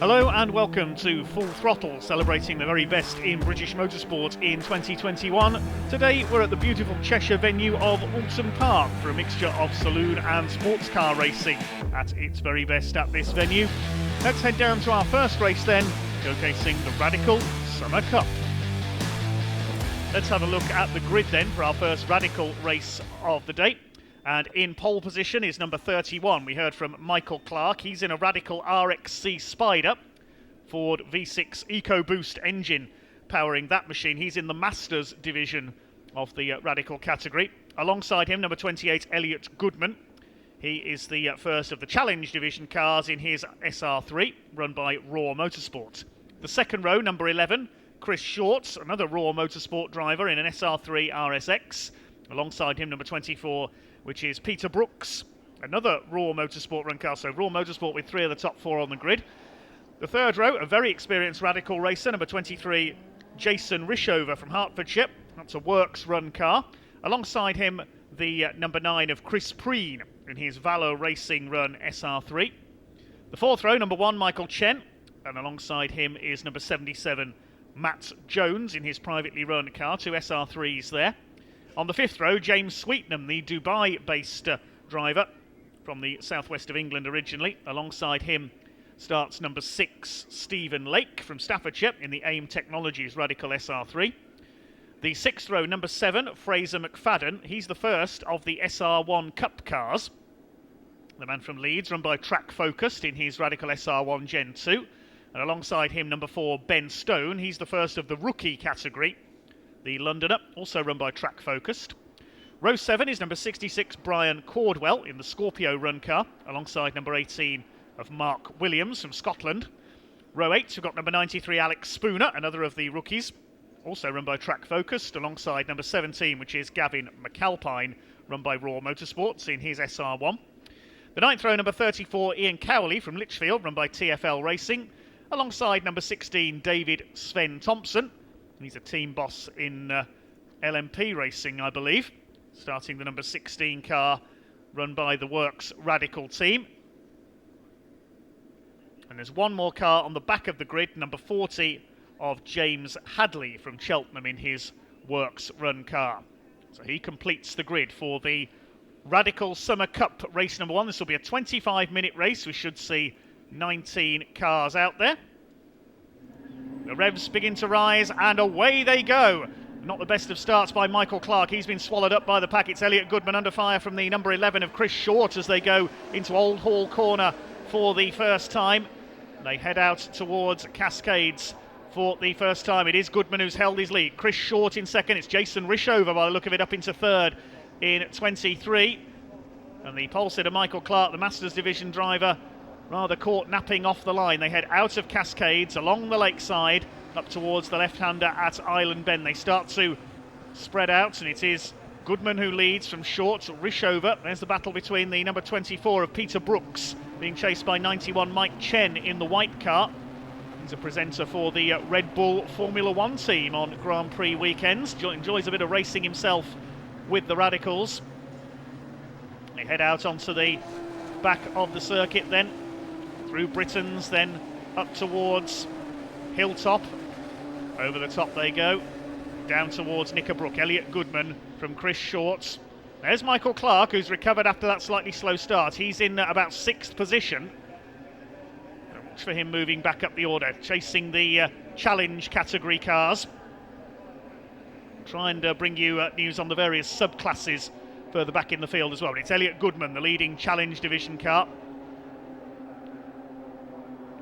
Hello and welcome to Full Throttle, celebrating the very best in British motorsport in 2021. Today we're at the beautiful Cheshire venue of Oulton Park for a mixture of saloon and sports car racing at its very best at this venue. Let's head down to our first race then, showcasing the Radical Summer Cup. Let's have a look at the grid then for our first Radical race of the day. And in pole position is number 31. We heard from Michael Clark. He's in a Radical RXC Spider, Ford V6 EcoBoost engine powering that machine. He's in the Masters division of the Radical category. Alongside him, number 28, Elliot Goodman. He is the first of the Challenge division cars in his SR3, run by Raw Motorsport. The second row, number 11, Chris Short, another Raw Motorsport driver in an SR3 RSX. Alongside him, number 24, which is Peter Brooks, another Raw Motorsport run car. So Raw Motorsport with three of the top four on the grid. The third row, a very experienced Radical racer, number 23, Jason Rishover from Hertfordshire. That's a Works run car. Alongside him, the number 9 of Chris Preen in his Valor Racing run SR3. The fourth row, number 1, Michael Chen. And alongside him is number 77, Matt Jones in his privately run car. Two SR3s there. On the fifth row, James Sweetnam, the Dubai-based driver from the southwest of England originally. Alongside him starts number 6, Stephen Lake from Staffordshire in the AIM Technologies Radical SR3. The sixth row, number 7, Fraser McFadden. He's the first of the SR1 Cup cars. The man from Leeds, run by Track Focused in his Radical SR1 Gen 2. And alongside him, number 4, Ben Stone. He's the first of the rookie category. The Londoner, also run by Track Focused. Row 7 is number 66, Brian Cordwell in the Scorpio run car, alongside number 18 of Mark Williams from Scotland. Row 8, we've got number 93, Alex Spooner, another of the rookies, also run by Track Focused, alongside number 17, which is Gavin McAlpine, run by Raw Motorsports in his SR1. The ninth row, number 34, Ian Cowley from Lichfield, run by TFL Racing, alongside number 16, David Sven Thompson. He's a team boss in LMP Racing, I believe, starting the number 16 car run by the Works Radical team. And there's one more car on the back of the grid, number 40 of James Hadley from Cheltenham in his Works run car. So he completes the grid for the Radical Summer Cup race number 1. This will be a 25-minute race. We should see 19 cars out there. The revs begin to rise, and away they go. Not the best of starts by Michael Clark. He's been swallowed up by the pack. It's Elliot Goodman under fire from the number 11 of Chris Short as they go into Old Hall Corner for the first time. They head out towards Cascades for the first time. It is Goodman who's held his lead. Chris Short in second. It's Jason Rishover, by the look of it, up into third in 23. And the pole sitter Michael Clark, the Masters Division driver, rather caught napping off the line. They head out of Cascades, along the lakeside, up towards the left-hander at Island Bend. They start to spread out, and it is Goodman who leads from Short, Rishover. There's the battle between the number 24 of Peter Brooks, being chased by 91 Mike Chen in the white car. He's a presenter for the Red Bull Formula One team on Grand Prix weekends. Enjoys a bit of racing himself with the Radicals. They head out onto the back of the circuit then, through Britons, then up towards Hilltop. Over the top they go, down towards Knickerbrook. Elliot Goodman from Chris Short. There's Michael Clark, who's recovered after that slightly slow start. He's in about 6th position. Watch for him moving back up the order, chasing the Challenge category cars. Try and bring you news on the various subclasses further back in the field as well. But it's Elliot Goodman, the leading Challenge division car.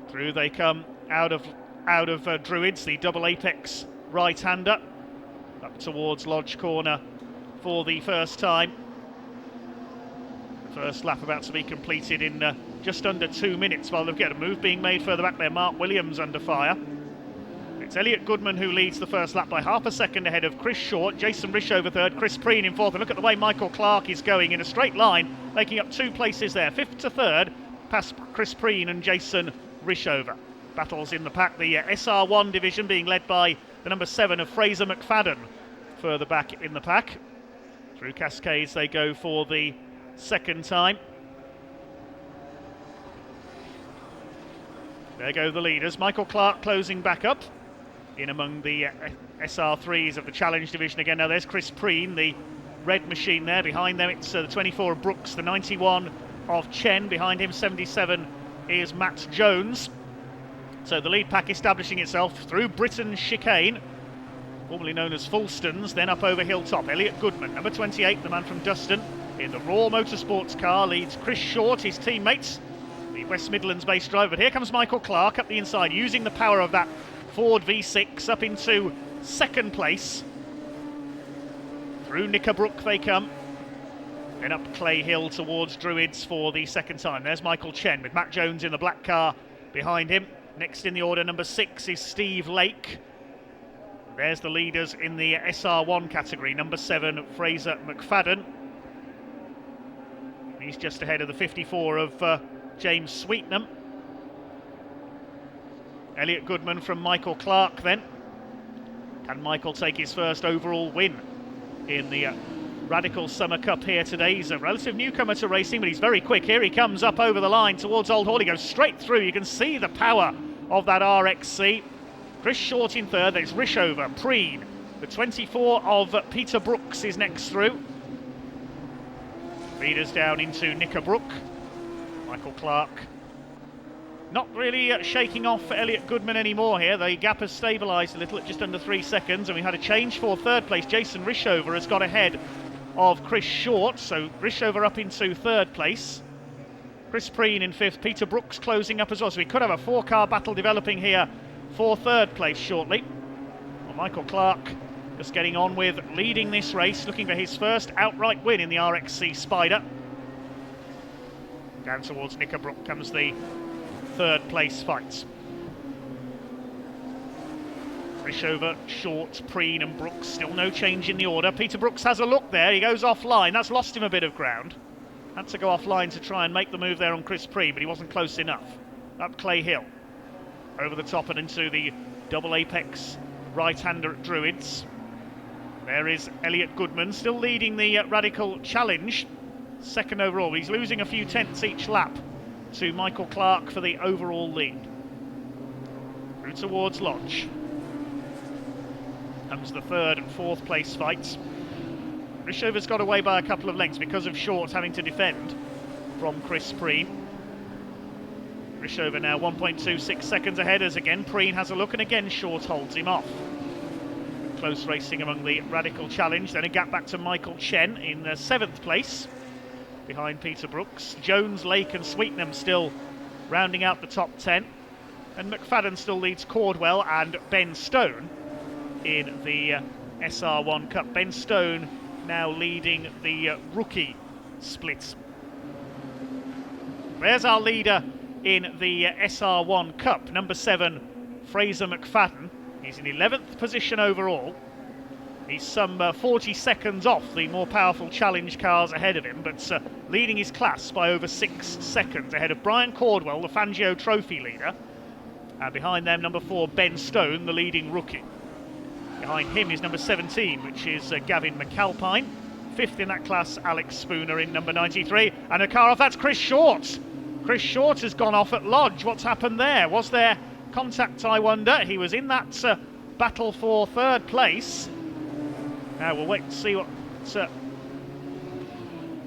Through they come out of Druids, the double apex right-hander, up towards Lodge Corner for the first time. First lap about to be completed in just under 2 minutes. While they've got a move being made further back there, Mark Williams under fire. It's Elliot Goodman who leads the first lap by half a second ahead of Chris Short. Jason Rishover third, Chris Preen in fourth. And look at the way Michael Clark is going in a straight line, making up 2 places there, 5th to 3rd, past Chris Preen and Jason Rishover. Battles in the pack, the SR1 division being led by the number 7 of Fraser McFadden further back in the pack. Through Cascades they go for the second time. There go the leaders. Michael Clark closing back up in among the SR3s of the Challenge Division again. Now there's Chris Preen, the red machine there. Behind them it's the 24 of Brooks, the 91 of Chen. Behind him 77 is Matt Jones. So the lead pack establishing itself through Britain's chicane, formerly known as Fulstons, then up over Hilltop. Elliot Goodman, number 28, the man from Dustin, in the Raw Motorsports car, leads Chris Short, his teammates, the West Midlands-based driver. But here comes Michael Clark up the inside, using the power of that Ford V6 up into second place. Through Knickerbrook they come, and up Clay Hill towards Druids for the second time. There's Michael Chen with Matt Jones in the black car behind him. Next in the order, number 6 is Steve Lake. There's the leaders in the SR1 category. Number 7, Fraser McFadden. He's just ahead of the 54 of James Sweetnam. Elliot Goodman from Michael Clark then. Can Michael take his first overall win in the Radical Summer Cup here today? He's a relative newcomer to racing, but he's very quick. Here he comes up over the line towards Old Hall. He goes straight through. You can see the power of that RXC. Chris Short in third. There's Rishover, Preen. The 24 of Peter Brooks is next through. Leaders down into Knickerbrook. Michael Clark not really shaking off Elliot Goodman anymore here. The gap has stabilised a little at just under 3 seconds, and we had a change for third place. Jason Rishover has got ahead of Chris Short, so Rishover up into third place. Chris Preen in fifth, Peter Brooks closing up as well, so we could have a 4-car battle developing here for third place shortly. Well, Michael Clark just getting on with leading this race, looking for his first outright win in the RXC Spider. Down towards Knickerbrook comes the third place fights. Rishover, Short, Preen and Brooks, still no change in the order. Peter Brooks has a look there, he goes offline, that's lost him a bit of ground. Had to go offline to try and make the move there on Chris Preen, but he wasn't close enough. Up Clay Hill, over the top and into the double apex right-hander at Druids. There is Elliot Goodman, still leading the Radical Challenge, second overall. He's losing a few tenths each lap to Michael Clark for the overall lead. Through towards Lodge comes the third and fourth place fights. Rishover's got away by a couple of lengths because of Short having to defend from Chris Preen. Rishover now 1.26 seconds ahead as again Preen has a look, and again Short holds him off. Close racing among the Radical Challenge. Then a gap back to Michael Chen in 7th place behind Peter Brooks. Jones, Lake and Sweetnam still rounding out the top 10, and McFadden still leads Cordwell and Ben Stone in the SR1 Cup. Ben Stone now leading the rookie split. There's our leader in the SR1 Cup, number 7, Fraser McFadden. He's in 11th position overall. He's some 40 seconds off the more powerful challenge cars ahead of him, but leading his class by over 6 seconds ahead of Brian Cordwell, the Fangio Trophy leader. And behind them, number 4, Ben Stone, the leading rookie. Behind him is number 17, which is Gavin McAlpine. 5th in that class, Alex Spooner in number 93. And a car off, that's Chris Short. Chris Short has gone off at Lodge. What's happened there? Was there contact, I wonder? He was in that battle for third place. Now we'll wait and see what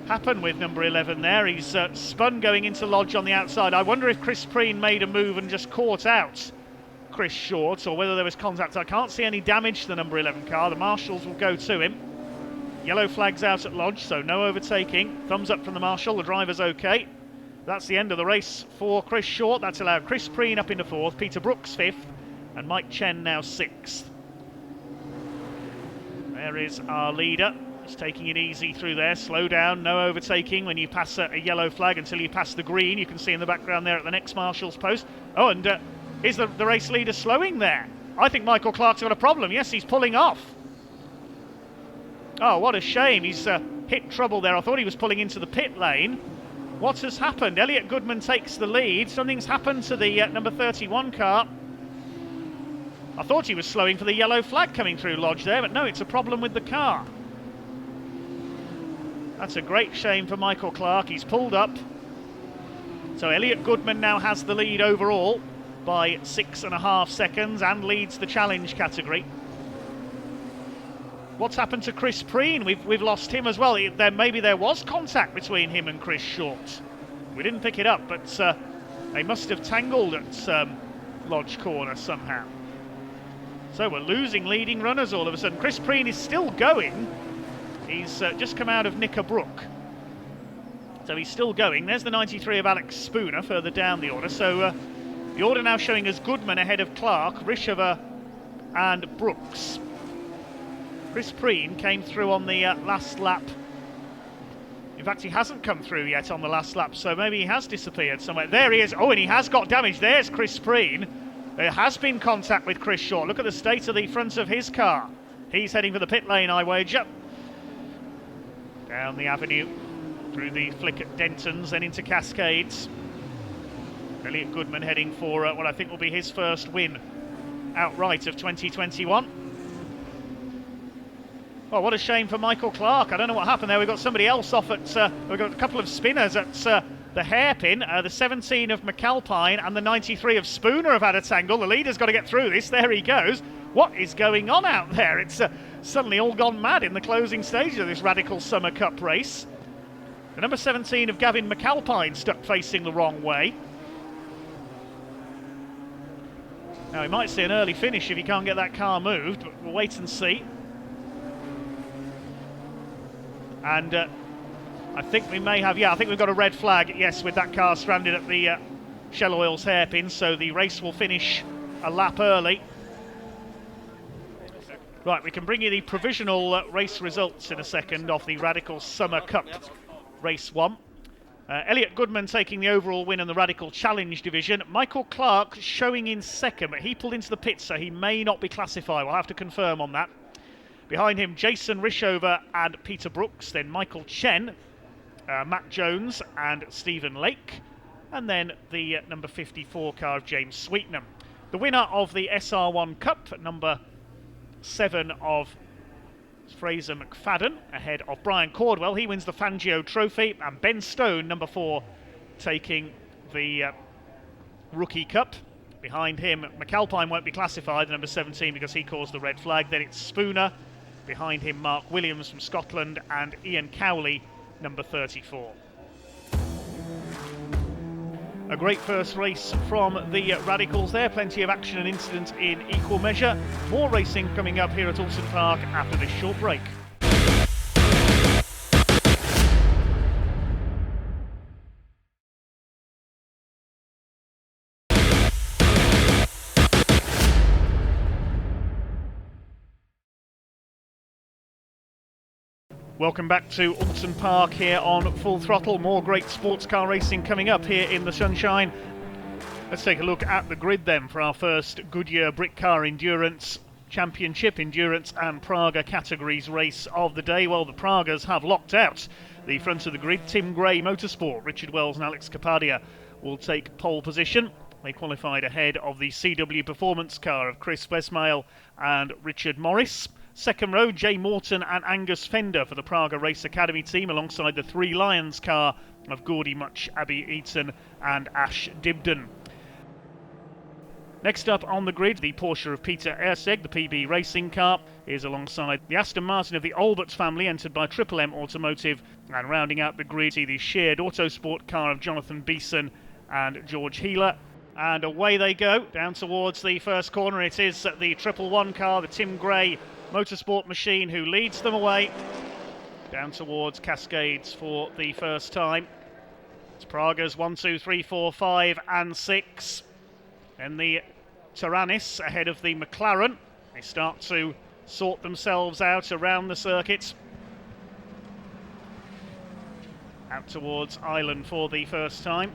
happened with number 11 there. He's spun going into Lodge on the outside. I wonder if Chris Preen made a move and just caught out Chris Short, or whether there was contact. I can't see any damage to the number 11 car. The marshals will go to him. Yellow flags out at Lodge, so no overtaking. Thumbs up from the marshal, the driver's okay. That's the end of the race for Chris Short. That's allowed Chris Preen up into 4th, Peter Brooks 5th, and Mike Chen now 6th. There is our leader, just taking it easy through there. Slow down, no overtaking when you pass a yellow flag until you pass the green. You can see in the background there at the next marshal's post. Oh, and is the race leader slowing there? I think Michael Clark's got a problem. Yes, he's pulling off. Oh, what a shame. He's hit trouble there. I thought he was pulling into the pit lane. What has happened? Elliot Goodman takes the lead. Something's happened to the number 31 car. I thought he was slowing for the yellow flag coming through Lodge there, but no, it's a problem with the car. That's a great shame for Michael Clark. He's pulled up. So Elliot Goodman now has the lead overall. by 6.5 seconds and leads the challenge category. What's happened to Chris Preen? We've lost him as well. Maybe there was contact between him and Chris Short. We didn't pick it up, but they must have tangled at Lodge Corner somehow. So we're losing leading runners all of a sudden. Chris Preen is still going. He's just come out of Knickerbrook. So he's still going. There's the 93 of Alex Spooner further down the order. So the order now showing us Goodman ahead of Clark, Rishover and Brooks. Chris Preen came through on the last lap. In fact, he hasn't come through yet on the last lap, so maybe he has disappeared somewhere. There he is. Oh, and he has got damage. There's Chris Preen. There has been contact with Chris Short. Look at the state of the front of his car. He's heading for the pit lane, I wager. Down the avenue, through the flick at Denton's, then into Cascades. Elliot Goodman heading for what I think will be his first win outright of 2021. Oh, what a shame for Michael Clark. I don't know what happened there. We've got somebody else off at... we've got a couple of spinners at the hairpin. The 17 of McAlpine and the 93 of Spooner have had a tangle. The leader's got to get through this. There he goes. What is going on out there? It's suddenly all gone mad in the closing stages of this Radical Summer Cup race. The number 17 of Gavin McAlpine stuck facing the wrong way. Now, he might see an early finish if he can't get that car moved, but we'll wait and see. And I think we may have, I think we've got a red flag, yes, with that car stranded at the Shell Oil's hairpin, so the race will finish a lap early. Right, we can bring you the provisional race results in a second of the Radical Summer Cup Race 1. Elliot Goodman taking the overall win in the Radical Challenge division. Michael Clark showing in second, but he pulled into the pits, so he may not be classified. We'll have to confirm on that. Behind him, Jason Rishover and Peter Brooks, then Michael Chen, Matt Jones and Stephen Lake, and then the number 54 car of James Sweetnam. The winner of the SR1 Cup, number 7 of Fraser McFadden, ahead of Brian Cordwell. He wins the Fangio Trophy, and Ben Stone, number 4, taking the Rookie Cup. Behind him, McAlpine won't be classified, the number 17, because he caused the red flag. Then it's Spooner. Behind him, Mark Williams from Scotland, and Ian Cowley, number 34. A great first race from the Radicals there. Plenty of action and incident in equal measure. More racing coming up here at Oulton Park after this short break. Welcome back to Oulton Park here on Full Throttle. More great sports car racing coming up here in the sunshine. Let's take a look at the grid then for our first Goodyear Britcar Endurance Championship, Endurance and Praga categories race of the day. Well, the Pragas have locked out the front of the grid. Tim Gray Motorsport, Richard Wells and Alex Capadia will take pole position. They qualified ahead of the CW Performance car of Chris Westmail and Richard Morris. Second row, Jay Morton and Angus Fender for the Praga Race Academy team, alongside the Three Lions car of Gordy Much, Abby Eaton and Ash Dibden. Next up on the grid, the Porsche of Peter Erseg, the PB Racing car, is alongside the Aston Martin of the Alberts family, entered by Triple M Automotive, and rounding out the grid, the shared Autosport car of Jonathan Beeson and George Healer. And away they go, down towards the first corner. It is the 111 car, the Tim Gray Motorsport machine, who leads them away down towards Cascades for the first time. It's Praga's 1, 2, 3, 4, 5 and 6. Then the Taranis ahead of the McLaren. They start to sort themselves out around the circuit. Out towards Island for the first time.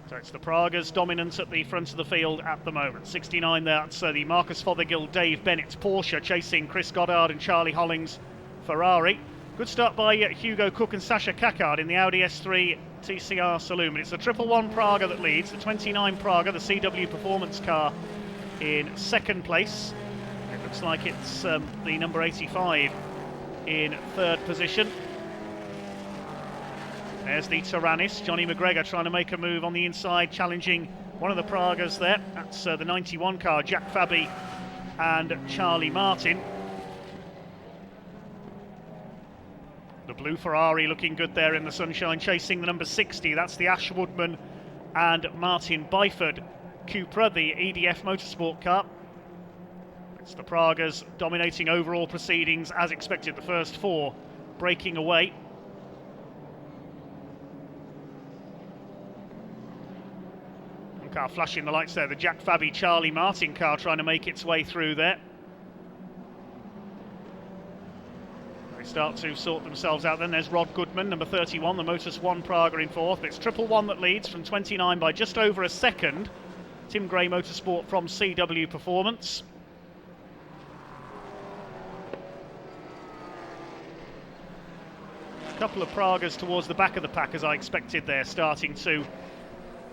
So it's the Pragas dominant at the front of the field at the moment. 69 there, that's the Marcus Fothergill, Dave Bennett Porsche, chasing Chris Goddard and Charlie Hollings Ferrari. Good start by Hugo Cook and Sasha Kakard in the Audi S3 TCR Saloon. But it's the 111 Praga that leads, the 29 Praga, the CW Performance car, in second place. It looks like it's the number 85 in third position. There's the Tyrannus, Johnny McGregor trying to make a move on the inside, challenging one of the Pragas there. That's the 91 car, Jack Fabi and Charlie Martin. The blue Ferrari looking good there in the sunshine, chasing the number 60. That's the Ash Woodman and Martin Byford Cupra, the EDF Motorsport car. It's the Pragas dominating overall proceedings as expected. The first four breaking away. One car flashing the lights there, the Jack Fabi Charlie Martin car trying to make its way through there. They start to sort themselves out. Then there's Rod Goodman, number 31, the Motus 1 Praga in fourth. But it's Triple One that leads from 29 by just over a second. Tim Gray Motorsport from CW Performance. A couple of Pragas towards the back of the pack, as I expected there, starting to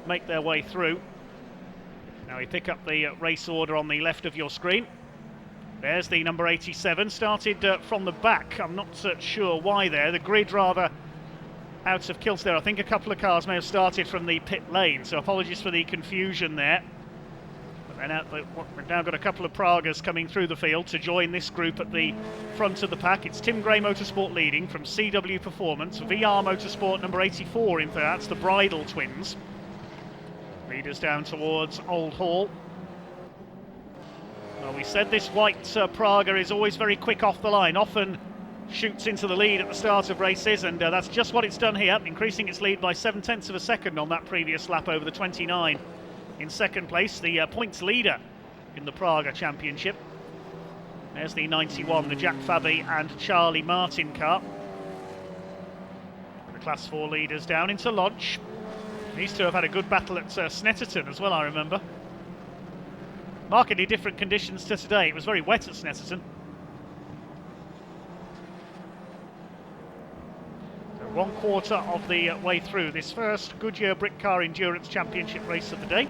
make their way through. Now we pick up the race order on the left of your screen. There's the number 87, started from the back. I'm not sure why there. The grid rather out of kilter there. I think a couple of cars may have started from the pit lane, so apologies for the confusion there. But then we've now got a couple of Pragas coming through the field to join this group at the front of the pack. It's Tim Gray Motorsport leading from CW Performance. VR Motorsport number 84 in third. That's the Bridle twins. Leaders down towards Old Hall. Well, we said this white Praga is always very quick off the line, often shoots into the lead at the start of races, and that's just what it's done here, increasing its lead by 7/10 of a second on that previous lap over the 29. In second place, the points leader in the Praga Championship. There's the 91, the Jack Fabi and Charlie Martin car. The Class 4 leaders down into Lodge. These two have had a good battle at Snetterton as well, I remember. Markedly different conditions to today. It was very wet at Snetterton. So 1/4 of the way through this first Goodyear Britcar Endurance Championship race of the day.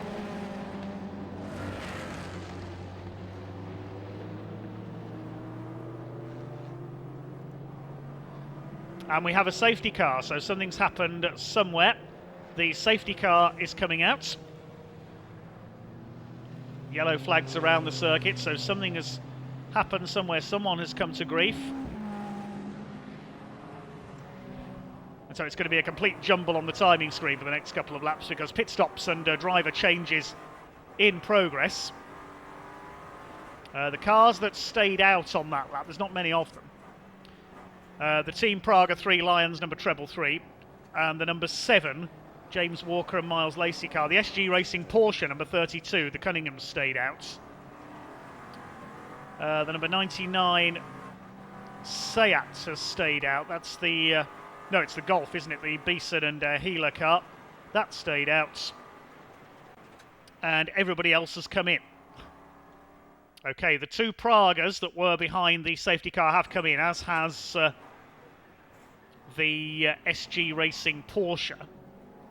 And we have a safety car, so something's happened somewhere. The safety car is coming out. Yellow flags around the circuit, so something has happened somewhere. Someone has come to grief. And so it's going to be a complete jumble on the timing screen for the next couple of laps because pit stops and driver changes in progress. The cars that stayed out on that lap, there's not many of them. The Team Praga 3 Lions, number treble 3, and the number 7 James Walker and Miles Lacey car. The SG Racing Porsche, number 32, the Cunningham stayed out. The number 99 Seat has stayed out. That's the, no, it's the Golf, isn't it? The Beeson and Healer car. That stayed out. And everybody else has come in. Okay, the two Pragas that were behind the safety car have come in, as has the SG Racing Porsche.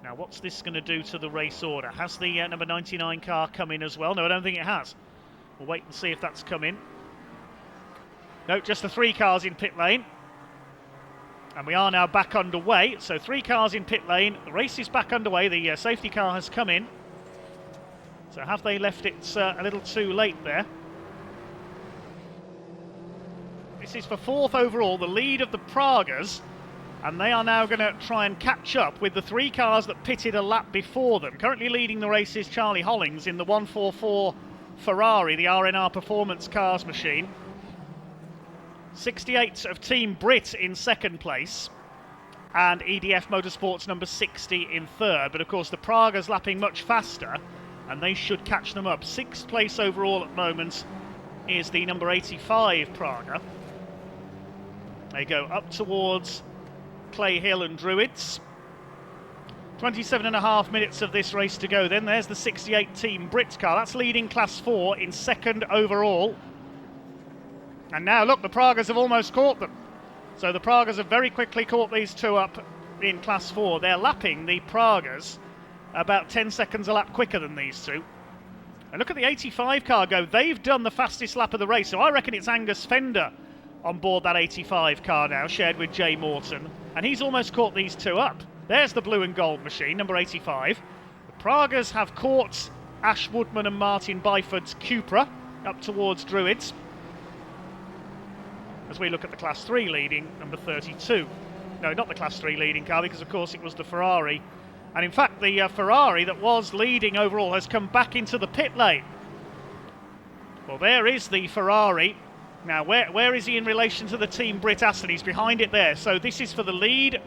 Now, what's this going to do to the race order? Has the number 99 car come in as well? No, I don't think it has. We'll wait and see if that's come in. No, just the 3 cars in pit lane. And we are now back underway. So 3 cars in pit lane. The race is back underway. The safety car has come in. So have they left it a little too late there? This is for 4th overall, the lead of the Pragas. And they are now going to try and catch up with the 3 cars that pitted a lap before them. Currently leading the race is Charlie Hollings in the 144 Ferrari, the RNR Performance Cars machine. 68 of Team Brit in second place. And EDF Motorsports number 60 in third. But of course the Praga's lapping much faster and they should catch them up. 6th place overall at the moment is the number 85 Praga. They go up towards Clay Hill and Druids. 27.5 minutes of this race to go then. There's the 68 Team Brit car. That's leading Class 4 in second overall. And now, look, the Pragas have almost caught them. So the Pragas have very quickly caught these two up in Class 4. They're lapping the Pragas about 10 seconds a lap quicker than these two. And look at the 85 car go. They've done the fastest lap of the race. So I reckon it's Angus Fender on board that 85 car now, shared with Jay Morton. And he's almost caught these two up. There's the blue and gold machine, number 85. The Pragas have caught Ash Woodman and Martin Byford's Cupra up towards Druids. As we look at the Class 3 leading, number 32. No, not the Class 3 leading car, because of course it was the Ferrari. And in fact, the Ferrari that was leading overall has come back into the pit lane. Well, there is the Ferrari. Now, where is he in relation to the Team Brit Aston? He's behind it there. So this is for the lead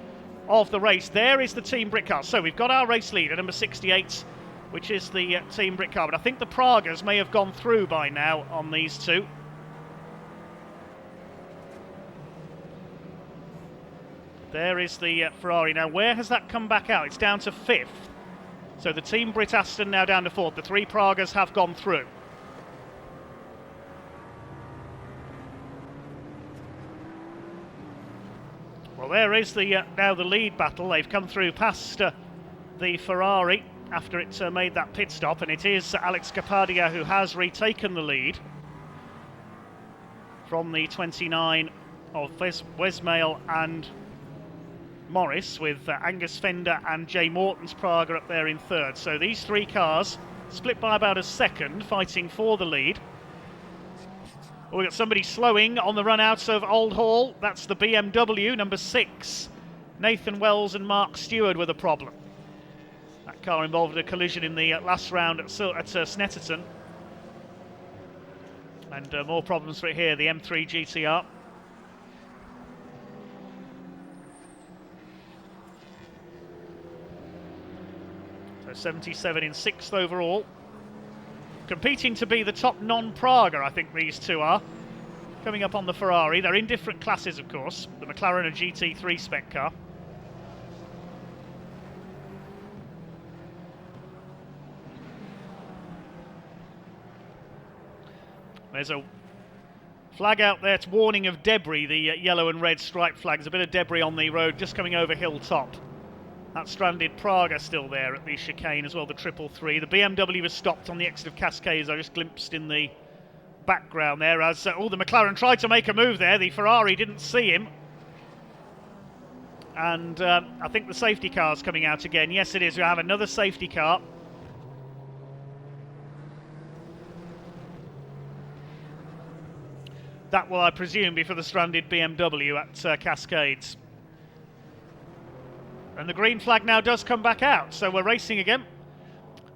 of the race. There is the Team Brit car. So we've got our race leader, number 68, which is the Team Brit car. But I think the Pragas may have gone through by now on these two. There is the Ferrari. Now, where has that come back out? It's down to 5th. So the Team Brit Aston now down to 4th. The 3 Pragas have gone through. Well, there is the now the lead battle. They've come through past the Ferrari after it made that pit stop, and it is Alex Kapadia who has retaken the lead from the 29 of Wesmail and Morris, with Angus Fender and Jay Morton's Praga up there in 3rd. So these 3 cars split by about a second, fighting for the lead. Well, we've got somebody slowing on the run out of Old Hall. That's the BMW, number 6. Nathan Wells and Mark Stewart with a problem. That car involved a collision in the last round at Snetterton. And more problems for it here, the M3 GTR. So 77 in 6th overall. Competing to be the top non-Praga, I think these two are. Coming up on the Ferrari. They're in different classes, of course. The McLaren a GT3 spec car. There's a flag out there. It's warning of debris, the yellow and red striped flag. There's a bit of debris on the road just coming over Hilltop. That stranded Praga still there at the chicane as well, the 333. The BMW has stopped on the exit of Cascades. I just glimpsed in the background there as the McLaren tried to make a move there. The Ferrari didn't see him. And I think the safety car's coming out again. Yes, it is. We have another safety car. That will, I presume, be for the stranded BMW at Cascades. And the green flag now does come back out, so we're racing again.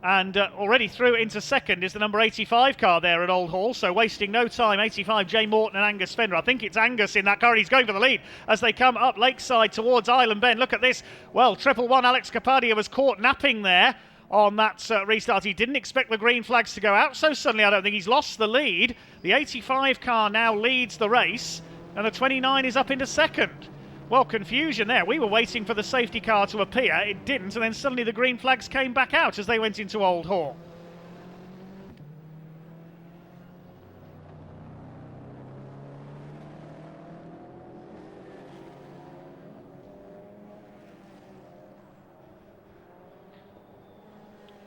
And already through into 2nd is the number 85 car there at Old Hall, so wasting no time. 85, Jay Morton and Angus Fender. I think it's Angus in that car, and he's going for the lead as they come up Lakeside towards Island Bend. Look at this. Well, 111 Alex Kapadia was caught napping there on that restart. He didn't expect the green flags to go out so suddenly. I don't think he's lost the lead. The 85 car now leads the race, and the 29 is up into 2nd. Well, confusion there. We were waiting for the safety car to appear. It didn't, and then suddenly the green flags came back out as they went into Old Hall.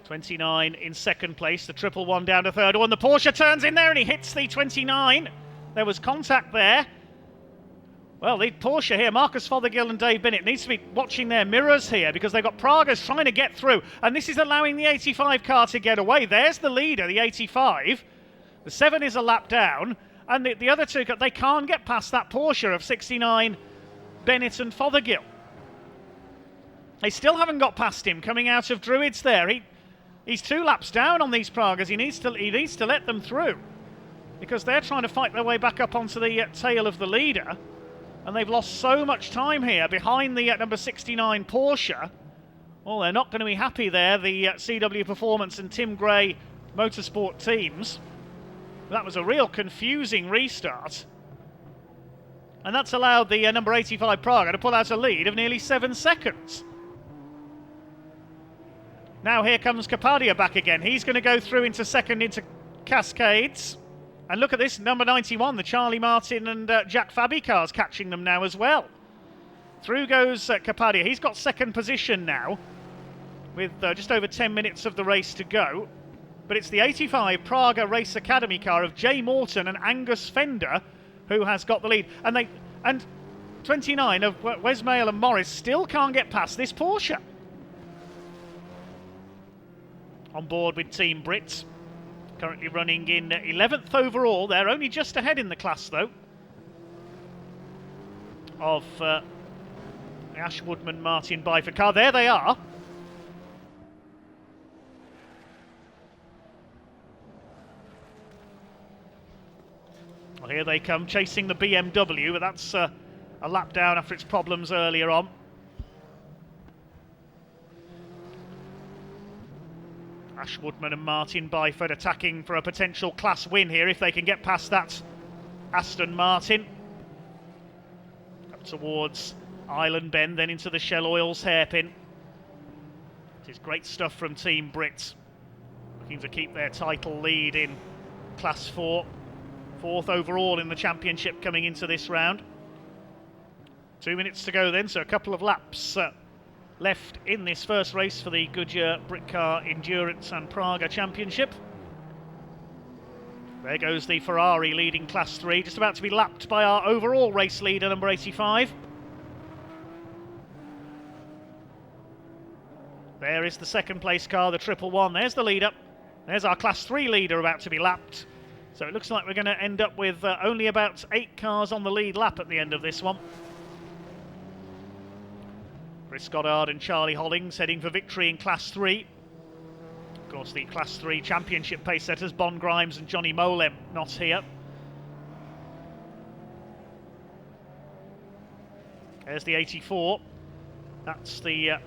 '29 in 2nd place, the 111 down to 3rd. Oh, and the Porsche turns in there and he hits the 29. There was contact there. Well, the Porsche here, Marcus Fothergill and Dave Bennett, needs to be watching their mirrors here because they've got Pragas trying to get through. And this is allowing the 85 car to get away. There's the leader, the 85. The 7 is a lap down. And the other two, they can't get past that Porsche of 69, Bennett and Fothergill. They still haven't got past him coming out of Druids there. He's 2 laps down on these Pragas. He needs to let them through because they're trying to fight their way back up onto the tail of the leader. And they've lost so much time here behind the number 69 Porsche. Well, they're not going to be happy there, the CW Performance and Tim Gray Motorsport teams. That was a real confusing restart. And that's allowed the number 85 Praga to pull out a lead of nearly 7 seconds. Now here comes Kapadia back again. He's going to go through into 2nd into Cascades. And look at this, number 91, the Charlie Martin and Jack Fabi cars catching them now as well. Through goes Kapadia. He's got 2nd position now with just over 10 minutes of the race to go. But it's the 85 Praga Race Academy car of Jay Morton and Angus Fender who has got the lead. And 29 of Wesmail and Morris still can't get past this Porsche. On board with Team Brits. Currently running in 11th overall. They're only just ahead in the class, though, of the Ash Woodman Martin Byford car. There they are. Well, here they come, chasing the BMW, but that's a lap down after its problems earlier on. Ash Woodman and Martin Byford attacking for a potential class win here if they can get past that Aston Martin. Up towards Island Bend, then into the Shell Oils hairpin. It is great stuff from Team Brit. Looking to keep their title lead in Class 4. 4th overall in the championship coming into this round. 2 minutes to go then, so a couple of laps left in this first race for the Goodyear Britcar Endurance and Praga Championship. There goes the Ferrari leading Class 3, just about to be lapped by our overall race leader, number 85. There is the second place car, the 111. There's the leader. There's our Class 3 leader about to be lapped. So it looks like we're going to end up with only about 8 cars on the lead lap at the end of this one. Chris Goddard and Charlie Hollings heading for victory in Class 3. Of course, the Class 3 Championship pace setters, Bon Grimes and Johnny Molem, not here. There's the 84. That's the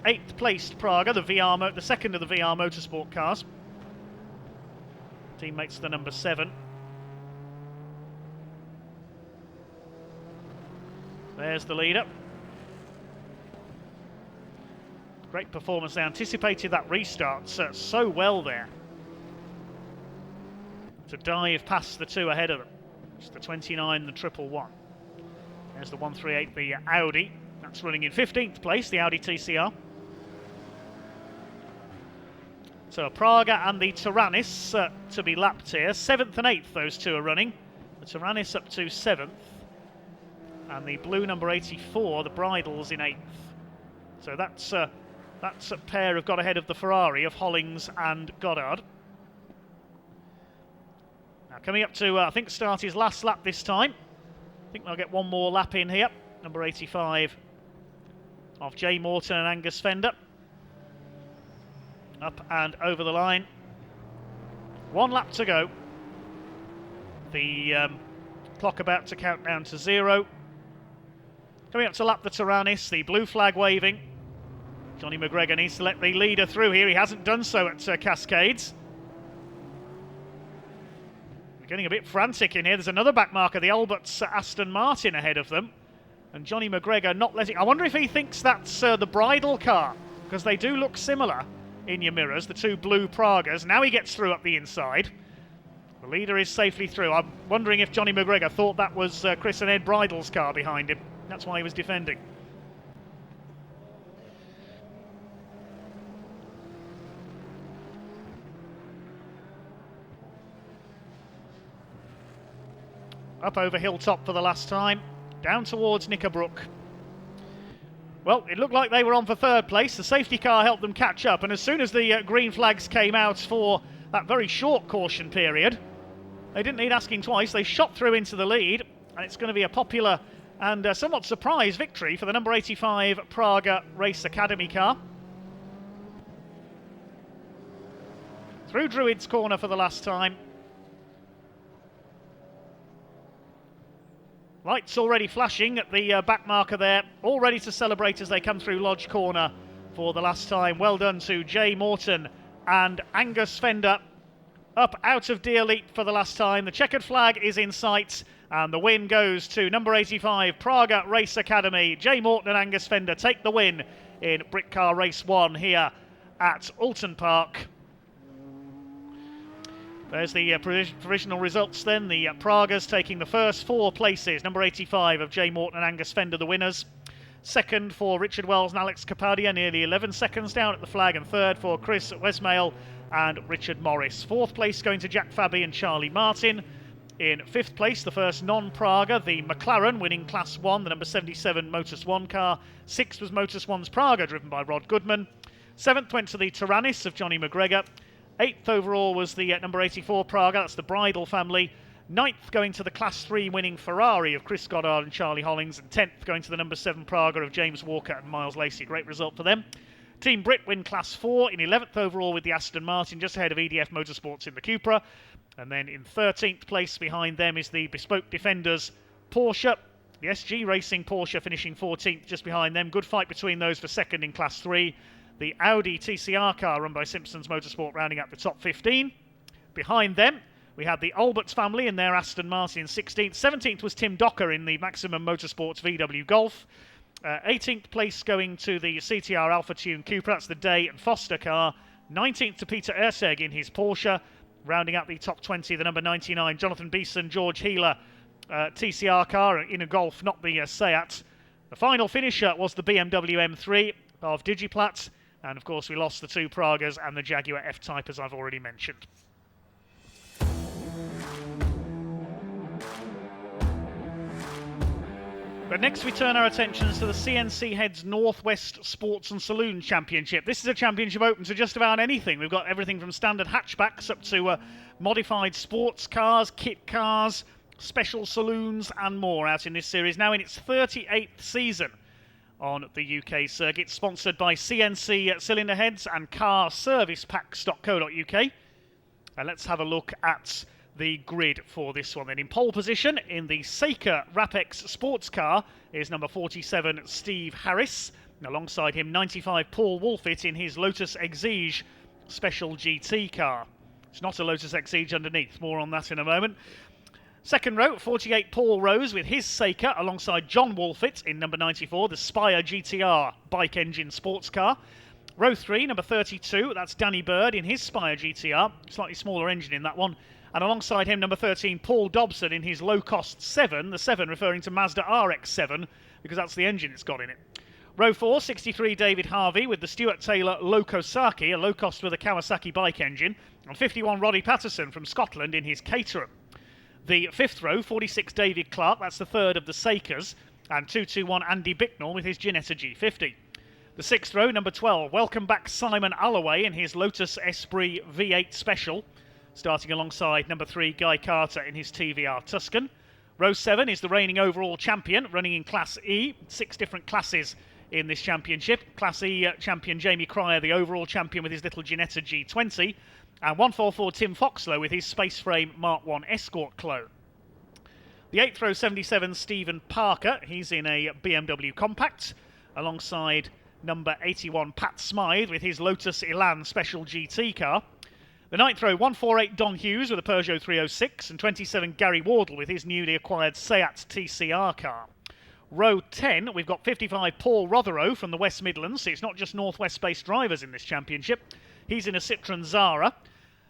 8th placed Praga, the second of the VR Motorsport cars. Teammates the number 7. There's the leader. Great performance. They anticipated that restart so well there, to dive past the 2 ahead of them. It's the 29, the 111. There's the 138, the Audi. That's running in 15th place, the Audi TCR. So Praga and the Taranis to be lapped here. 7th and 8th, those two are running. The Taranis up to 7th. And the blue number 84, the Bridles, in 8th. So that's a pair who've got ahead of the Ferrari of Hollings and Goddard. Now coming up to, I think, start his last lap this time. I think they'll get one more lap in here. Number 85 of Jay Morton and Angus Fender. Up and over the line. 1 lap to go. The clock about to count down to 0. Coming up to lap the Taranis, the blue flag waving. Johnny McGregor needs to let the leader through here. He hasn't done so at Cascades. They're getting a bit frantic in here. There's another back marker, the Albert's Aston Martin ahead of them. And Johnny McGregor not letting... I wonder if he thinks that's the bridal car, because they do look similar in your mirrors, the 2 blue Pragas. Now he gets through up the inside. The leader is safely through. I'm wondering if Johnny McGregor thought that was Chris and Ed Bridle's car behind him. That's why he was defending. Up over Hilltop for the last time, down towards Knickerbrook. Well, it looked like they were on for 3rd place. The safety car helped them catch up, and as soon as the green flags came out for that very short caution period, they didn't need asking twice. They shot through into the lead, and it's going to be a popular and somewhat surprise victory for the number 85 Praga Race Academy car. Through Druid's corner for the last time. Lights already flashing at the back marker there, all ready to celebrate as they come through Lodge Corner for the last time. Well done to Jay Morton and Angus Fender. Up out of Deer Leap for the last time. The checkered flag is in sight, and the win goes to number 85 Praga Race Academy. Jay Morton and Angus Fender take the win in Britcar Race 1 here at Oulton Park. There's the provisional results then. The Pragas taking the first 4 places. Number 85 of Jay Morton and Angus Fender, the winners. 2nd for Richard Wells and Alex Capadia, nearly 11 seconds down at the flag. And 3rd for Chris Wesmail and Richard Morris. 4th place going to Jack Fabi and Charlie Martin. In 5th place, the first non-Praga, the McLaren, winning Class 1, the number 77 Motus 1 car. 6th was Motus 1's Praga, driven by Rod Goodman. 7th went to the Tyrannus of Johnny McGregor. 8th overall was the number 84 Praga, that's the Bridal family. 9th going to the Class 3 winning Ferrari of Chris Goddard and Charlie Hollings. And 10th going to the number 7 Praga of James Walker and Miles Lacey. Great result for them. Team Brit win Class 4 in 11th overall with the Aston Martin, just ahead of EDF Motorsports in the Cupra. And then in 13th place behind them is the Bespoke Defenders Porsche. The SG Racing Porsche finishing 14th just behind them. Good fight between those for second in Class 3. The Audi TCR car run by Simpsons Motorsport rounding out the top 15. Behind them, we had the Alberts family in their Aston Martin in 16th. 17th was Tim Docker in the Maximum Motorsports VW Golf. 18th place going to the CTR Alpha Tune Cupra, that's the Day and Foster car. 19th to Peter Erseg in his Porsche. Rounding out the top 20, the number 99, Jonathan Beeson, George Healer, TCR car in a Golf, not the Seat. The final finisher was the BMW M3 of Digiplat. And of course, we lost the 2 Pragas and the Jaguar F-Type, as I've already mentioned. But next we turn our attentions to the CNC Heads Northwest Sports and Saloon Championship. This is a championship open to just about anything. We've got everything from standard hatchbacks up to modified sports cars, kit cars, special saloons and more out in this series. Now in its 38th season on the UK circuit, sponsored by CNC Cylinder Heads and carservicepacks.co.uk. And let's have a look at the grid for this one then. In pole position in the Seika Rapex sports car is number 47 Steve Harris. And alongside him 95 Paul Wolfett in his Lotus Exige special GT car. It's not a Lotus Exige underneath, more on that in a moment. Second row, 48 Paul Rose with his Seika alongside John Wolfett in number 94, the Spire GTR bike engine sports car. Row 3, number 32, that's Danny Bird in his Spire GTR, slightly smaller engine in that one. And alongside him, number 13, Paul Dobson in his low-cost 7, the 7 referring to Mazda RX-7, because that's the engine it's got in it. Row 4, 63, David Harvey with the Stuart Taylor Lokosaki, a low-cost with a Kawasaki bike engine, and 51, Roddy Patterson from Scotland in his Caterham. The 5th row, 46, David Clark, that's the 3rd of the Seikas, and 221, Andy Bicknell with his Ginetta G50. The 6th row, number 12, welcome back Simon Alloway in his Lotus Esprit V8 Special, starting alongside number 3, Guy Carter in his TVR Tuscan. Row 7 is the reigning overall champion, running in Class E. 6 different classes in this championship. Class E champion Jamie Cryer, the overall champion with his little Ginetta G20. And 144 Tim Foxlow with his Space Frame Mark 1 Escort clone. The 8th row, 77 Stephen Parker. He's in a BMW Compact, alongside number 81 Pat Smythe with his Lotus Elan Special GT car. The 9th row, 148 Don Hughes with a Peugeot 306, and 27 Gary Wardle with his newly acquired Seat TCR car. Row 10, we've got 55 Paul Rotherow from the West Midlands. So it's not just Northwest-based drivers in this championship. He's in a Citroën Zara,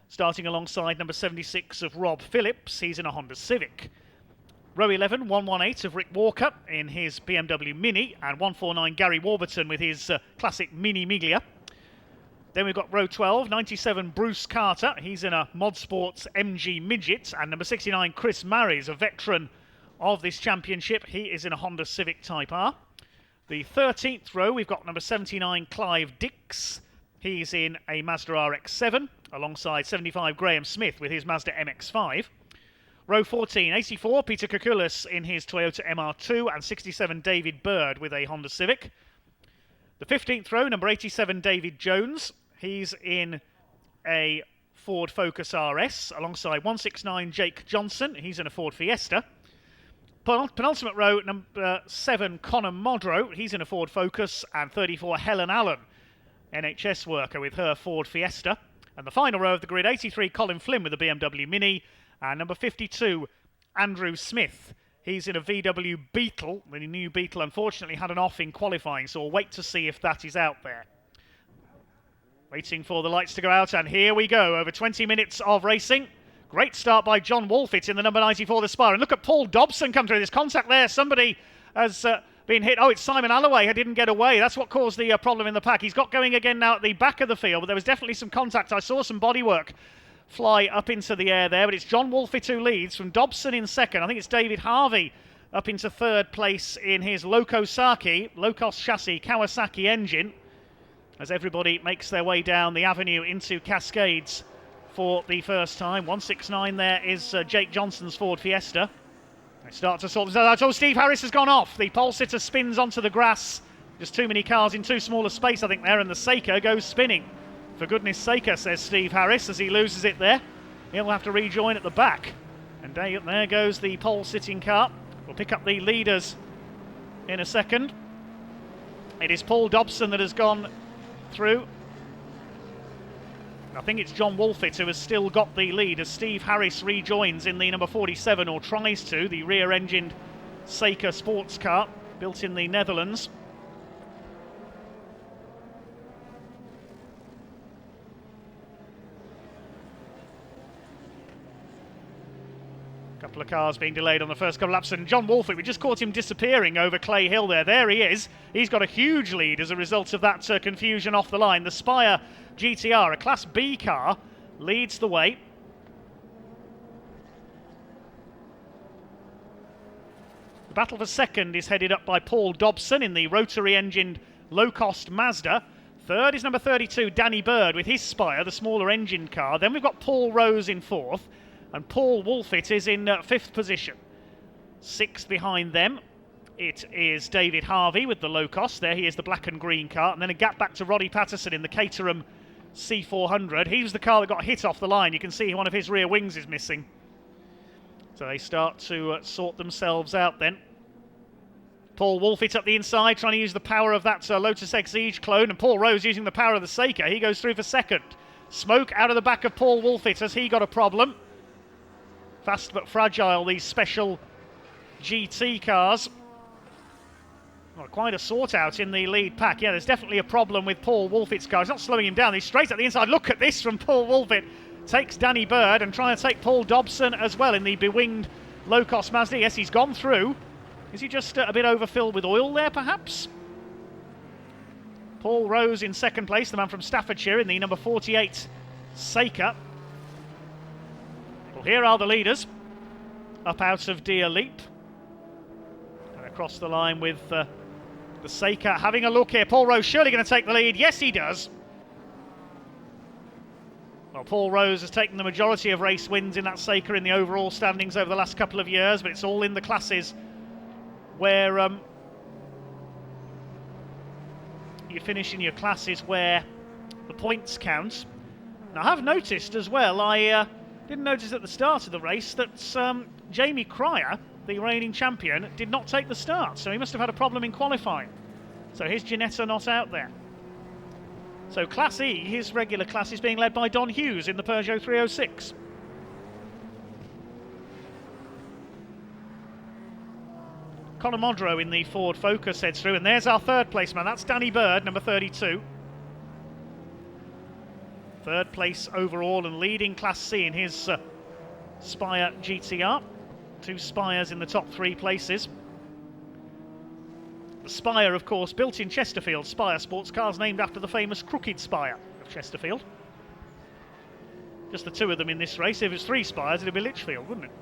starting alongside number 76 of Rob Phillips. He's in a Honda Civic. Row 11, 118 of Rick Walker in his BMW Mini, and 149 Gary Warburton with his classic Mini Miglia. Then we've got row 12, 97 Bruce Carter. He's in a Mod Sports MG Midget. And number 69 Chris Marries, a veteran of this championship. He is in a Honda Civic Type R. The 13th row, we've got number 79 Clive Dix. He's in a Mazda RX-7 alongside 75 Graham Smith with his Mazda MX-5. Row 14, 84 Peter Kukulis in his Toyota MR2 and 67 David Bird with a Honda Civic. The 15th row, number 87 David Jones. He's in a Ford Focus RS alongside 169 Jake Johnson. He's in a Ford Fiesta. Penultimate row, number 7 Connor Modrow. He's in a Ford Focus, and 34 Helen Allen, NHS worker with her Ford Fiesta. And the final row of the grid, 83 Colin Flynn with a BMW Mini, and number 52 Andrew Smith. He's in a VW Beetle. The new Beetle unfortunately had an off in qualifying, so we'll wait to see if that is out there. Waiting for the lights to go out, and here we go. Over 20 minutes of racing. Great start by John Wolfett in the number 94, the Spire. And look at Paul Dobson come through. There's contact there. Somebody has been hit. Oh, it's Simon Alloway who didn't get away. That's what caused the problem in the pack. He's got going again now at the back of the field, but there was definitely some contact. I saw some bodywork fly up into the air there, but it's John Wolfett who leads, from Dobson in second. I think it's David Harvey up into third place in his low-cost chassis Kawasaki engine, as everybody makes their way down the avenue into Cascades for the first time. 169 there is Jake Johnson's Ford Fiesta. They start to sort themselves out. Oh, Steve Harris has gone off. The pole sitter spins onto the grass. Just too many cars in too small a space, I think, there, and the Seika goes spinning. For goodness sake, says Steve Harris as he loses it there. He'll have to rejoin at the back. And there goes the pole sitting car. We'll pick up the leaders in a second. It is Paul Dobson that has gone through. I think it's John Wolfett who has still got the lead as Steve Harris rejoins in the number 47, or tries to, the rear-engined Seika sports car built in the Netherlands. Couple of cars being delayed on the first couple of laps, and John Wolfett, we just caught him disappearing over Clay Hill there. There he is. He's got a huge lead as a result of that confusion off the line. The Spire GTR, a Class B car, leads the way. The battle for second is headed up by Paul Dobson in the rotary-engined low-cost Mazda. Third is number 32, Danny Bird, with his Spire, the smaller engined car. Then we've got Paul Rose in fourth, and Paul Wolfett is in fifth position. Sixth behind them, it is David Harvey with the low cost. There he is, the black and green car. And then a gap back to Roddy Patterson in the Caterham C400. He was the car that got hit off the line. You can see one of his rear wings is missing. So they start to sort themselves out then. Paul Wolfett up the inside, trying to use the power of that Lotus Exige clone. And Paul Rose using the power of the Seika. He goes through for second. Smoke out of the back of Paul Wolfett as he got a problem. Fast but fragile, these special GT cars. Well, quite a sort out in the lead pack. Yeah, there's definitely a problem with Paul Wolfett's car. It's not slowing him down. He's straight at the inside. Look at this from Paul Wolfett. Takes Danny Bird and trying to take Paul Dobson as well in the bewinged low-cost Mazda. Yes, he's gone through. Is he just a bit overfilled with oil there, perhaps? Paul Rose in second place, the man from Staffordshire in the number 48 Seika. Well, here are the leaders. Up out of Deer Leap. And across the line with the Seika. Having a look here. Paul Rose surely going to take the lead. Yes, he does. Well, Paul Rose has taken the majority of race wins in that Seika in the overall standings over the last couple of years, but it's all in the classes where you finish in your classes where the points count. Now, I have noticed as well, I didn't notice at the start of the race that Jamie Cryer, the reigning champion, did not take the start, so he must have had a problem in qualifying. So his Ginetta not out there. So Class E, his regular class, is being led by Don Hughes in the Peugeot 306. Conor Modrow in the Ford Focus heads through, and there's our third place man. That's Danny Bird, number 32. Third place overall and leading Class C in his Spire GTR. Two Spires in the top three places. The Spire, of course, built in Chesterfield. Spire sports cars named after the famous Crooked Spire of Chesterfield. Just the two of them in this race. If it was three Spires, it'd be Lichfield, wouldn't it?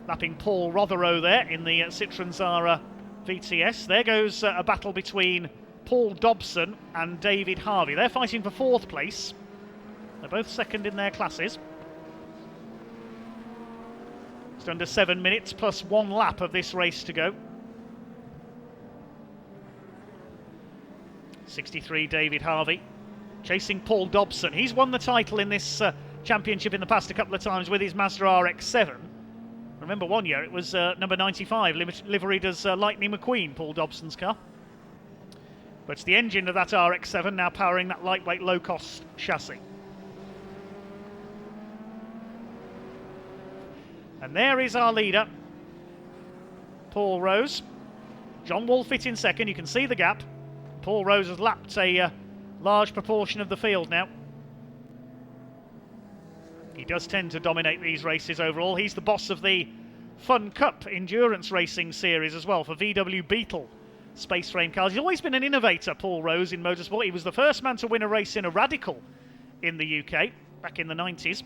Lapping Paul Rotheroe there in the Citroen Zara VTS. There goes a battle between Paul Dobson and David Harvey. They're fighting for fourth place. They're both second in their classes. Just under 7 minutes plus one lap of this race to go. 63 David Harvey chasing Paul Dobson. He's won the title in this championship in the past a couple of times with his Mazda RX-7. Remember one year it was number 95, liveried as Lightning McQueen, Paul Dobson's car. But it's the engine of that RX-7 now powering that lightweight low-cost chassis. And there is our leader, Paul Rose. John Wolfett in second, you can see the gap. Paul Rose has lapped a large proportion of the field now. He does tend to dominate these races overall. He's the boss of the Fun Cup endurance racing series as well for VW Beetle space frame cars. He's always been an innovator, Paul Rose, in motorsport. He was the first man to win a race in a Radical in the UK back in the 90s.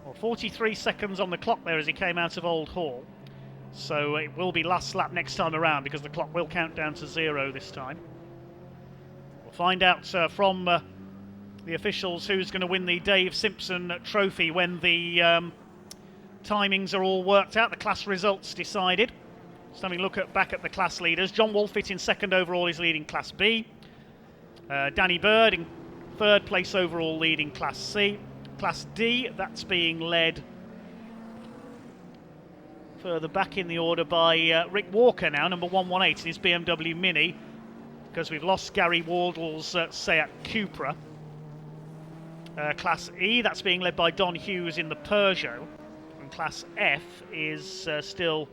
Well, 43 seconds on the clock there as he came out of Old Hall. So it will be last lap next time around because the clock will count down to 0 this time. We'll find out from the officials who's going to win the Dave Simpson Trophy when the timings are all worked out, the class results decided. Just having a look back at the class leaders. John Wolfett in second overall is leading Class B. Danny Bird in third place overall leading Class C. Class D, that's being led further back in the order by Rick Walker now, number 118 in his BMW Mini, because we've lost Gary Wardle's Seat Cupra. Class E, that's being led by Don Hughes in the Peugeot. And Class F is still...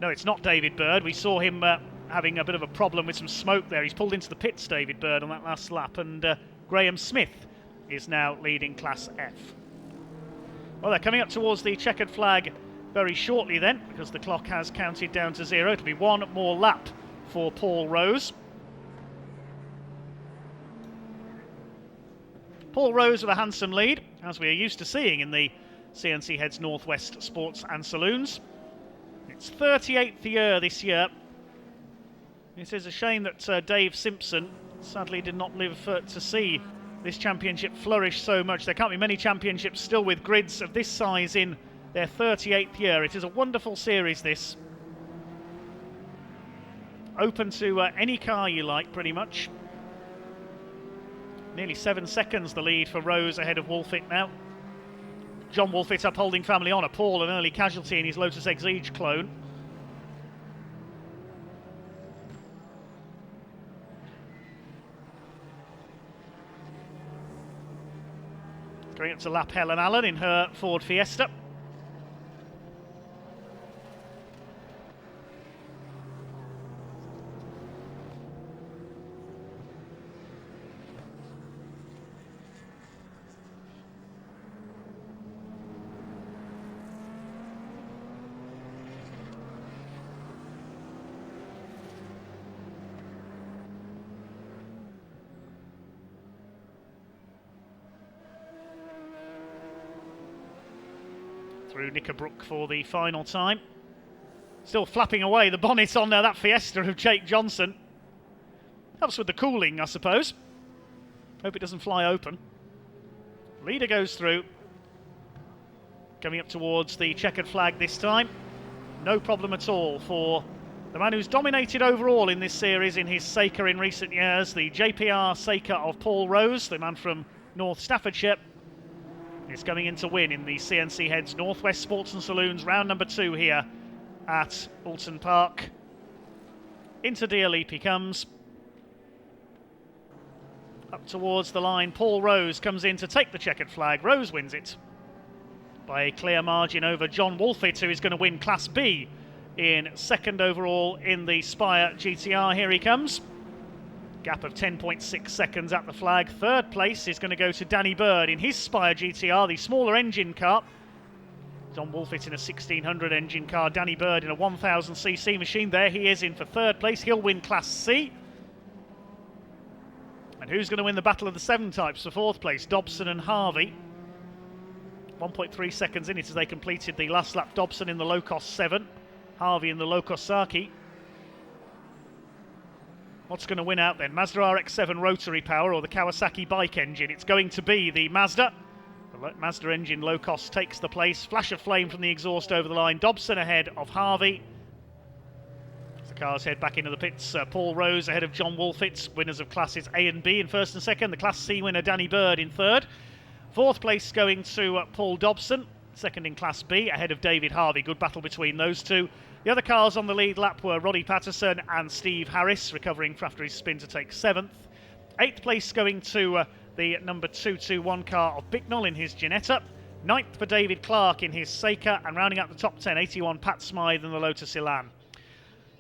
No, it's not David Bird. We saw him having a bit of a problem with some smoke there. He's pulled into the pits, David Bird, on that last lap. And Graham Smith is now leading Class F. Well, they're coming up towards the checkered flag very shortly then, because the clock has counted down to 0. It'll be one more lap for Paul Rose. Paul Rose with a handsome lead, as we are used to seeing in the CNC Heads Northwest Sports and Saloons. It's 38th year this year. It is a shame that Dave Simpson sadly did not live to see this championship flourish so much. There can't be many championships still with grids of this size in their 38th year. It is a wonderful series, this. Open to any car you like, pretty much. Nearly 7 seconds the lead for Rose ahead of Wolfett now. John Wolfett upholding family honour. Paul, an early casualty in his Lotus Exige clone. Going up to lap Helen Allen in her Ford Fiesta. Through Knickerbrook for the final time. Still flapping away the bonnet on that Fiesta of Jake Johnson. Helps with the cooling, I suppose. Hope it doesn't fly open. Leader goes through. Coming up towards the checkered flag this time. No problem at all for the man who's dominated overall in this series in his Seika in recent years. The JPR Seika of Paul Rose, the man from North Staffordshire. Is coming in to win in the CNC Heads Northwest Sports and Saloons round number 2 here at Oulton Park. Into Deer Leap he comes. Up towards the line, Paul Rose comes in to take the checkered flag. Rose wins it by a clear margin over John Wolfett, who is going to win Class B in second overall in the Spire GTR. Here he comes. Gap of 10.6 seconds at the flag. Third place is going to go to Danny Bird in his Spire GTR, the smaller engine car. John Wolfett in a 1600 engine car. Danny Bird in a 1000cc machine. There he is in for third place. He'll win Class C. And who's going to win the Battle of the Seven Types for fourth place? Dobson and Harvey. 1.3 seconds in it as they completed the last lap. Dobson in the low-cost 7. Harvey in the low-cost Saki. What's going to win out then? Mazda RX-7 rotary power or the Kawasaki bike engine? It's going to be the Mazda. The Mazda engine low cost takes the place. Flash of flame from the exhaust over the line. Dobson ahead of Harvey. As the cars head back into the pits, Paul Rose ahead of John Wolfett. Winners of classes A and B in first and second. The Class C winner Danny Bird in third. Fourth place going to Paul Dobson. Second in Class B ahead of David Harvey. Good battle between those two. The other cars on the lead lap were Roddy Patterson and Steve Harris, recovering after his spin to take 7th. 8th place going to the number 221 car of Bicknell in his Ginetta. 9th for David Clark in his Seika, and rounding out the top 10, 81 Pat Smythe in the Lotus Elan.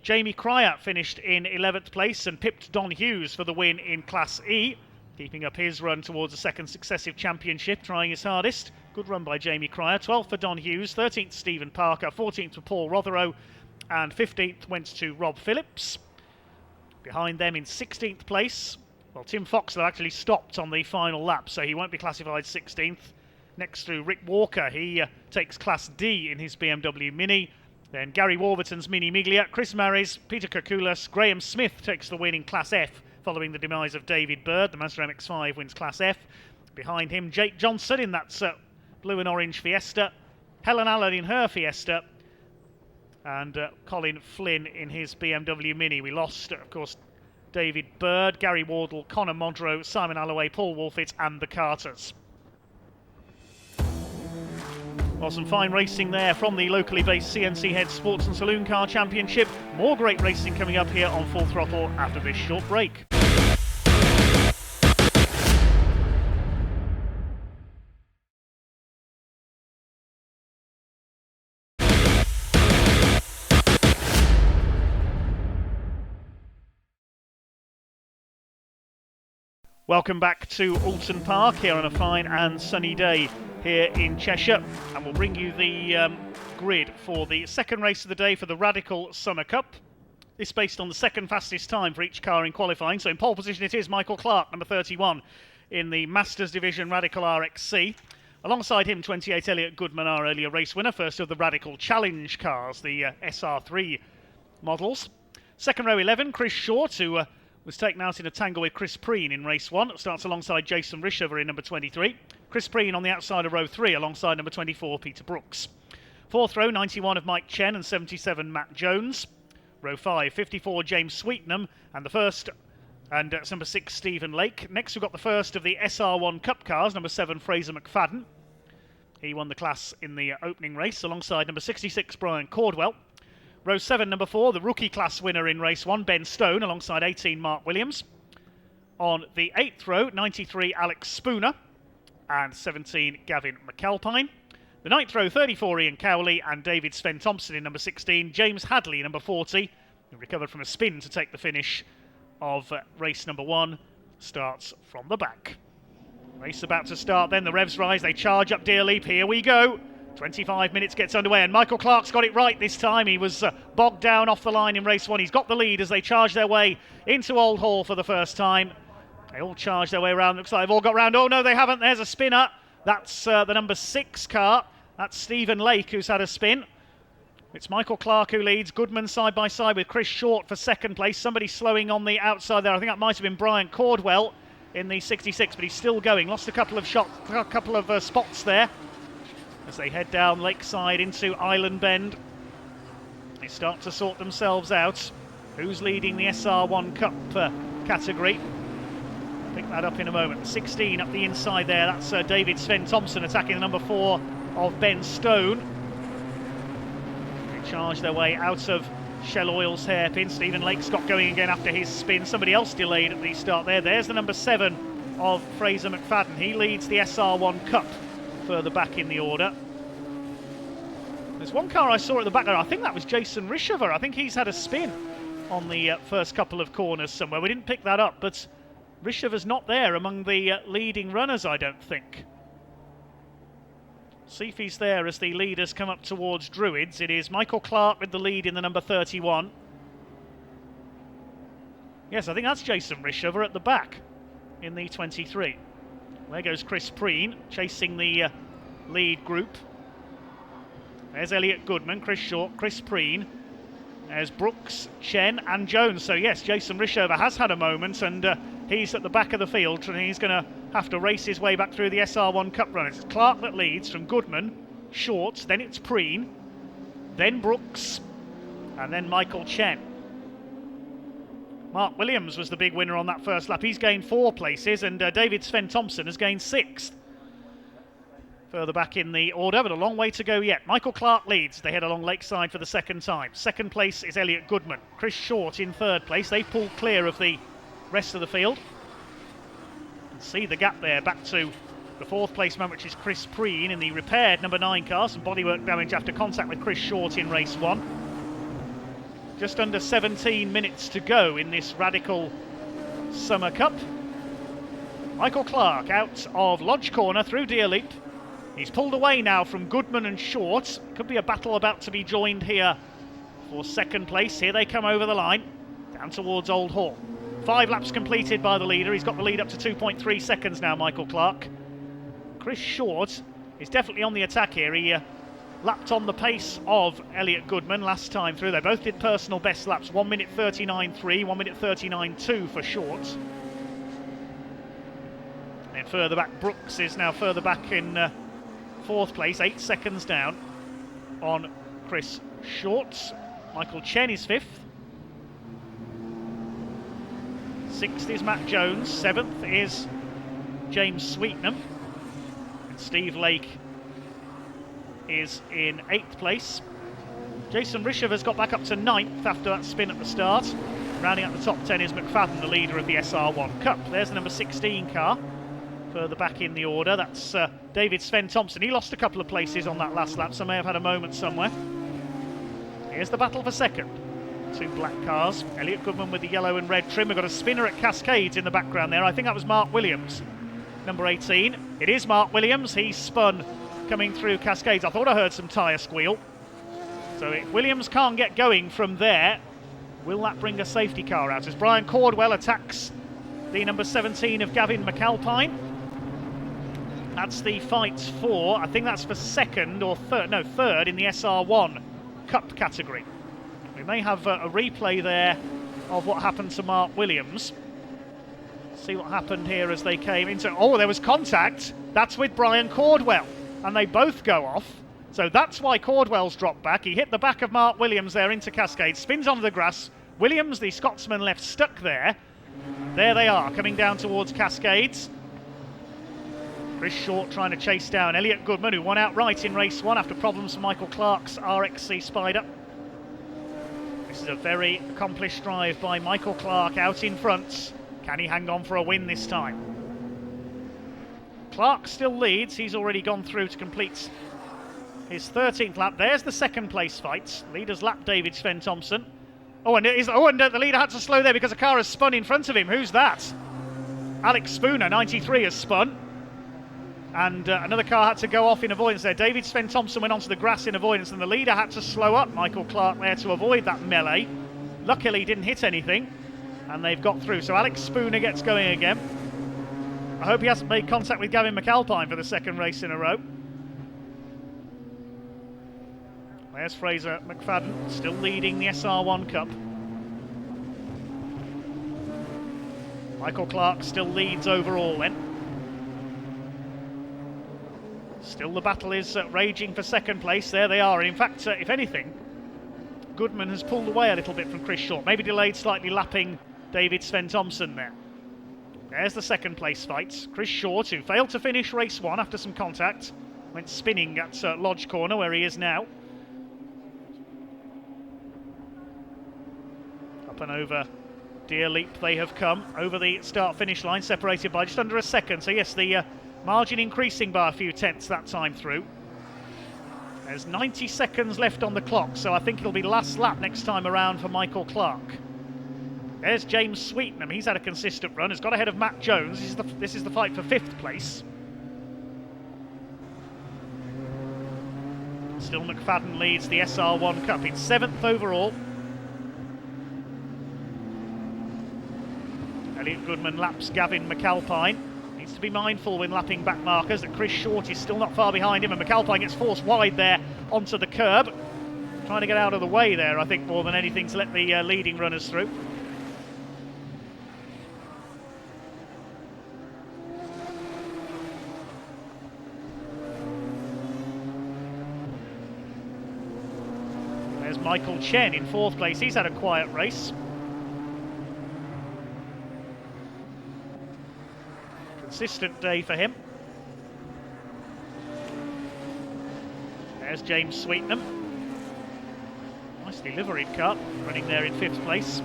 Jamie Cryer finished in 11th place and pipped Don Hughes for the win in Class E, keeping up his run towards a second successive championship, trying his hardest. Good run by Jamie Cryer. 12th for Don Hughes, 13th Stephen Parker, 14th for Paul Rotheroe, and 15th went to Rob Phillips. Behind them in 16th place Well, Tim Foxlow actually stopped on the final lap, so he won't be classified 16th. Next to Rick Walker, he takes Class D in his BMW Mini. Then Gary Warburton's Mini Miglia, Chris Maris, Peter Kirkoulas, Graham Smith takes the win in Class F following the demise of David Bird. The Mazda MX-5 wins Class F. Behind him, Jake Johnson in that blue and orange Fiesta. Helen Allen in her Fiesta. And Colin Flynn in his BMW Mini. We lost, of course, David Bird, Gary Wardle, Conor Modrow, Simon Alloway, Paul Wolfett and the Carters. Well, some fine racing there from the locally based CNC Heads Sports and Saloon Car Championship. More great racing coming up here on Full Throttle after this short break. Welcome back to Oulton Park here on a fine and sunny day here in Cheshire, and we'll bring you the grid for the second race of the day for the Radical Summer Cup. This based on the second fastest time for each car in qualifying. So in pole position it is Michael Clark, number 31, in the Masters Division Radical RXC. Alongside him, 28 Elliot Goodman, our earlier race winner, first of the Radical Challenge cars, the SR3 models. Second row 11, Chris Short, who was taken out in a tangle with Chris Preen in race 1. Starts alongside Jason Rishover in number 23. Chris Preen on the outside of row 3 alongside number 24 Peter Brooks. Fourth row 91 of Mike Chen and 77 Matt Jones. Row 5 54 James Sweetnam and the first and number 6 Stephen Lake. Next we've got the first of the SR1 Cup cars, number 7 Fraser McFadden. He won the class in the opening race alongside number 66 Brian Cordwell. Row 7, number 4, the rookie class winner in race 1, Ben Stone, alongside 18 Mark Williams. On the 8th row, 93 Alex Spooner and 17 Gavin McAlpine. The 9th row, 34 Ian Cowley and David Sven Thompson in number 16. James Hadley, number 40, who recovered from a spin to take the finish of race number 1, starts from the back. Race about to start then, the revs rise, they charge up Deer Leap, here we go. 25 minutes gets underway and Michael Clark's got it right this time. He was bogged down off the line in race 1. He's got the lead as they charge their way into Old Hall for the first time. They all charge their way around. Looks like they've all got round. Oh no, they haven't. There's a spinner. That's the number 6 car. That's Stephen Lake who's had a spin. It's Michael Clark who leads. Goodman side by side with Chris Short for second place. Somebody slowing on the outside there. I think that might have been Brian Cordwell in the 66, but he's still going. Lost a couple of shots, a couple of spots there as they head down Lakeside into Island Bend. They start to sort themselves out. Who's leading the SR1 Cup category? Pick that up in a moment. 16 up the inside there. That's David Sven Thompson attacking the number 4 of Ben Stone. They charge their way out of Shell Oil's hairpin. Stephen Lake's got going again after his spin. Somebody else delayed at the start there. There's the number 7 of Fraser McFadden. He leads the SR1 Cup further back in the order. There's one car I saw at the back there. I think that was Jason Rishover. I think he's had a spin on the first couple of corners somewhere. We didn't pick that up, but Rishover's not there among the leading runners, I don't think. See if he's there as the leaders come up towards Druids. It is Michael Clark with the lead in the number 31. Yes, I think that's Jason Rishover at the back in the 23. There goes Chris Preen chasing the lead group. There's Elliot Goodman, Chris Short, Chris Preen. There's Brooks, Chen and Jones. So yes, Jason Rishover has had a moment and he's at the back of the field and he's going to have to race his way back through the SR1 Cup runners. It's Clark that leads from Goodman, Short, then it's Preen, then Brooks and then Michael Chen. Mark Williams was the big winner on that first lap. He's gained 4 places and David Sven Thompson has gained 6th. Further back in the order, but a long way to go yet. Michael Clark leads. They head along Lakeside for the second time. Second place is Elliot Goodman. Chris Short in third place. They pulled clear of the rest of the field. You can see the gap there back to the 4th place man, which is Chris Preen in the repaired number 9 car. Some bodywork damage after contact with Chris Short in race 1. Just under 17 minutes to go in this Radical Summer Cup. Michael Clark out of Lodge Corner through Deer Leap. He's pulled away now from Goodman and Short. Could be a battle about to be joined here for second place. Here they come over the line, down towards Old Hall. 5 laps completed by the leader. He's got the lead up to 2.3 seconds now, Michael Clark. Chris Short is definitely on the attack here. He lapped on the pace of Elliot Goodman last time through. They both did personal best laps, 1 minute 39.3, 1 minute 39.2 for Short. And further back, Brooks is now further back in 4th place, 8 seconds down on Chris Short. Michael Chen is 5th. 6th is Matt Jones. 7th is James Sweetnam. And Steve Lake is in 8th place. Jason Rishav has got back up to 9th after that spin at the start. Rounding out the top 10 is McFadden, the leader of the SR1 Cup. There's the number 16 car. Further back in the order, that's David Sven Thompson. He lost a couple of places on that last lap, so may have had a moment somewhere. Here's the battle for second. 2 black cars. Elliot Goodman with the yellow and red trim. We've got a spinner at Cascades in the background there. I think that was Mark Williams, number 18. It is Mark Williams. He spun coming through Cascades. I thought I heard some tyre squeal. So if Williams can't get going from there, will that bring a safety car out? As Brian Cordwell attacks the number 17 of Gavin McAlpine. That's the fight for, I think that's for second or third, no, third in the SR1 Cup category. We may have a replay there of what happened to Mark Williams. See what happened here as they came into, oh, there was contact. That's with Brian Cordwell, and they both go off. So that's why Cordwell's dropped back. He hit the back of Mark Williams there into Cascade, spins onto the grass. Williams, the Scotsman, left stuck there. There they are, coming down towards Cascades. Chris Short trying to chase down Elliot Goodman, who won outright in race 1 after problems for Michael Clark's RXC Spider. This is a very accomplished drive by Michael Clark out in front. Can he hang on for a win this time? Clark still leads. He's already gone through to complete his 13th lap. There's the second place fight. Leader's lap, David Sven Thompson. Oh, and the leader had to slow there because a car has spun in front of him. Who's that? Alex Spooner, 93, has spun. And another car had to go off in avoidance there. David Sven Thompson went onto the grass in avoidance, and the leader had to slow up Michael Clark there to avoid that melee. Luckily, he didn't hit anything, and they've got through. So Alex Spooner gets going again. I hope he hasn't made contact with Gavin McAlpine for the second race in a row. There's Fraser McFadden, still leading the SR1 Cup. Michael Clark still leads overall then. Still the battle is raging for second place. There they are. And in fact, if anything, Goodman has pulled away a little bit from Chris Short. Maybe delayed slightly lapping David Sven Thompson there. There's the second place fight. Chris Short, who failed to finish race 1 after some contact, went spinning at Lodge Corner where he is now. Up and over Deer Leap they have come over the start-finish line, separated by just under a second. So yes, the margin increasing by a few tenths that time through. There's 90 seconds left on the clock, so I think it'll be last lap next time around for Michael Clark. There's James Sweetnam. He's had a consistent run. Has got ahead of Matt Jones. This is the fight for 5th place. Still McFadden leads the SR1 Cup. It's 7th overall. Elliot Goodman laps Gavin McAlpine. Needs to be mindful when lapping back markers that Chris Short is still not far behind him, and McAlpine gets forced wide there onto the curb. Trying to get out of the way there, I think, more than anything, to let the leading runners through. There's Michael Chen in 4th place. He's had a quiet race. Consistent day for him. There's James Sweetnam. Nicely liveried car, running there in 5th place.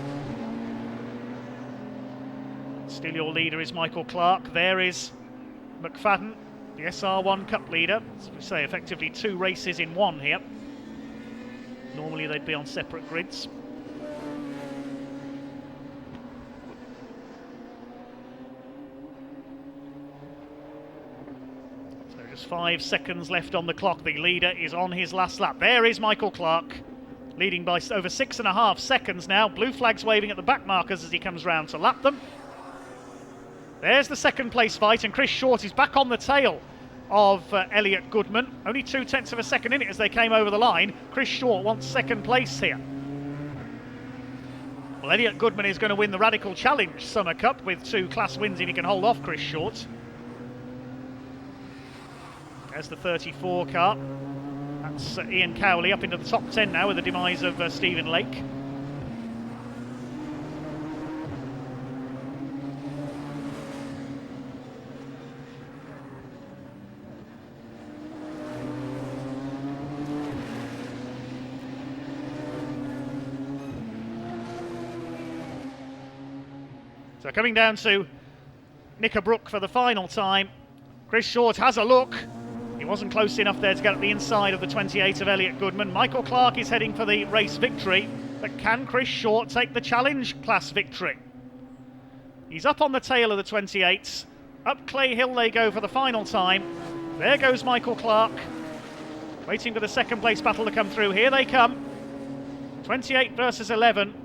Still your leader is Michael Clark. There is McFadden, the SR1 Cup leader. As we say, effectively 2 races in 1 here. Normally they'd be on separate grids. So just 5 seconds left on the clock. The leader is on his last lap. There is Michael Clark. leading by over 6.5 seconds now. Blue flags waving at the back markers as he comes round to lap them. There's the second place fight, and Chris Short is back on the tail of Elliot Goodman. Only 0.2 of a second in it as they came over the line. Chris Short wants second place here. Well, Elliot Goodman is going to win the Radical Challenge Summer Cup with 2 class wins if he can hold off Chris Short. There's the 34 car. That's Ian Cowley up into the top 10 now with the demise of Stephen Lake. So coming down to Knickerbrook for the final time. Chris Short has a look. He wasn't close enough there to get at the inside of the 28 of Elliot Goodman. Michael Clark is heading for the race victory, but can Chris Short take the challenge class victory? He's up on the tail of the 28s. Up Clay Hill they go for the final time. There goes Michael Clark, waiting for the second place battle to come through. Here they come. 28 versus 11.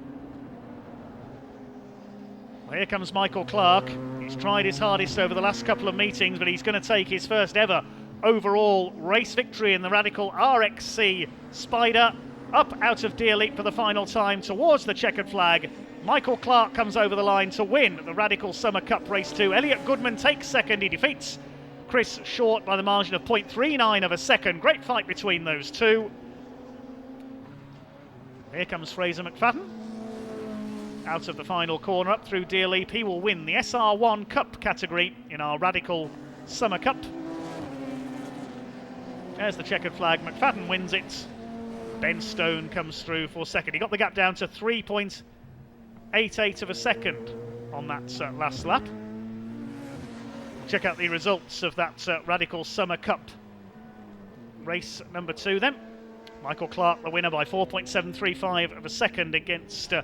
Well, here comes Michael Clark. He's tried his hardest over the last couple of meetings, but he's going to take his first ever overall race victory in the Radical RXC Spider. Up out of Deer Leap for the final time towards the checkered flag. Michael Clark comes over the line to win the Radical Summer Cup Race 2. Elliot Goodman takes second. He defeats Chris Short by the margin of 0.39 of a second. Great fight between those two. Here comes Fraser McFadden. Out of the final corner up through Deer Leap. He will win the SR1 Cup category in our Radical Summer Cup. There's the checkered flag. McFadden wins it. Ben Stone comes through for second. He got the gap down to 3.88 of a second on that last lap. Check out the results of that Radical Summer Cup race number 2 then. Michael Clark the winner by 4.735 of a second against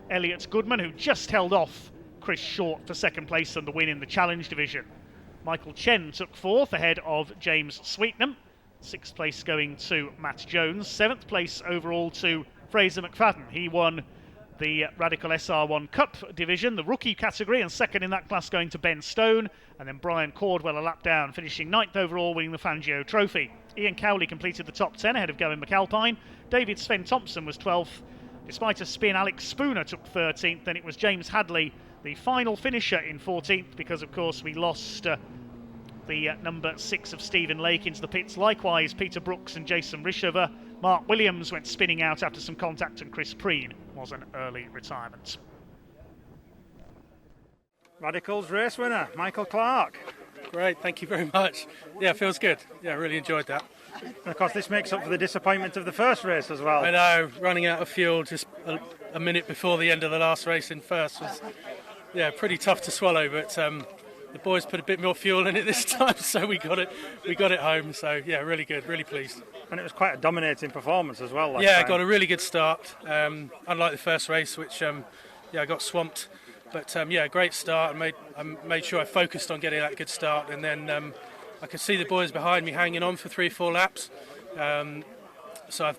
Elliot Goodman, who just held off Chris Short for second place and the win in the Challenge Division. Michael Chen took 4th ahead of James Sweetnam. 6th place going to Matt Jones. 7th place overall to Fraser McFadden. He won the Radical SR1 Cup division, the rookie category, and second in that class going to Ben Stone. And then Brian Cordwell a lap down, finishing 9th overall, winning the Fangio Trophy. Ian Cowley completed the top 10 ahead of Gavin McAlpine. David Sven Thompson was 12th. Despite a spin, Alex Spooner took 13th. Then it was James Hadley, the final finisher, in 14th, because of course we lost the number 6 of Stephen Lake into the pits. Likewise, Peter Brooks and Jason Rishover. Mark Williams went spinning out after some contact, and Chris Preen was an early retirement. Radicals race winner, Michael Clark. Great, thank you very much. Yeah, feels good. Yeah, really enjoyed that. And of course, this makes up for the disappointment of the first race as well. I know, running out of fuel just a minute before the end of the last race in first was, pretty tough to swallow. But the boys put a bit more fuel in it this time, so we got it home. So yeah, really good, really pleased. And it was quite a dominating performance as well. Yeah, got a really good start. Unlike the first race, which I got swamped. But great start. I made sure I focused on getting that good start, and then I could see the boys behind me hanging on for 3-4 laps. So I've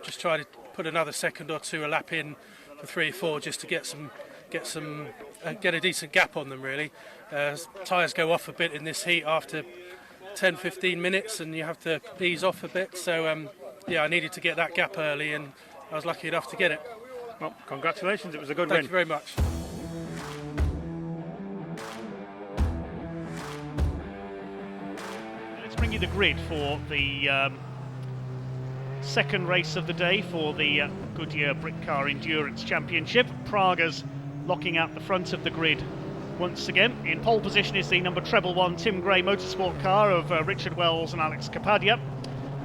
just tried to put another second or two a lap in for 3 or 4 just to get a decent gap on them really. Tyres go off a bit in this heat after 10-15 minutes, and you have to ease off a bit. So I needed to get that gap early, and I was lucky enough to get it. Well, congratulations! It was a good win. Thank you very much. Bring you the grid for the second race of the day for the Goodyear Britcar Endurance Championship. Praga's locking out the front of the grid once again. In pole position is the number 1 Tim Gray motorsport car of Richard Wells and Alex Capadia.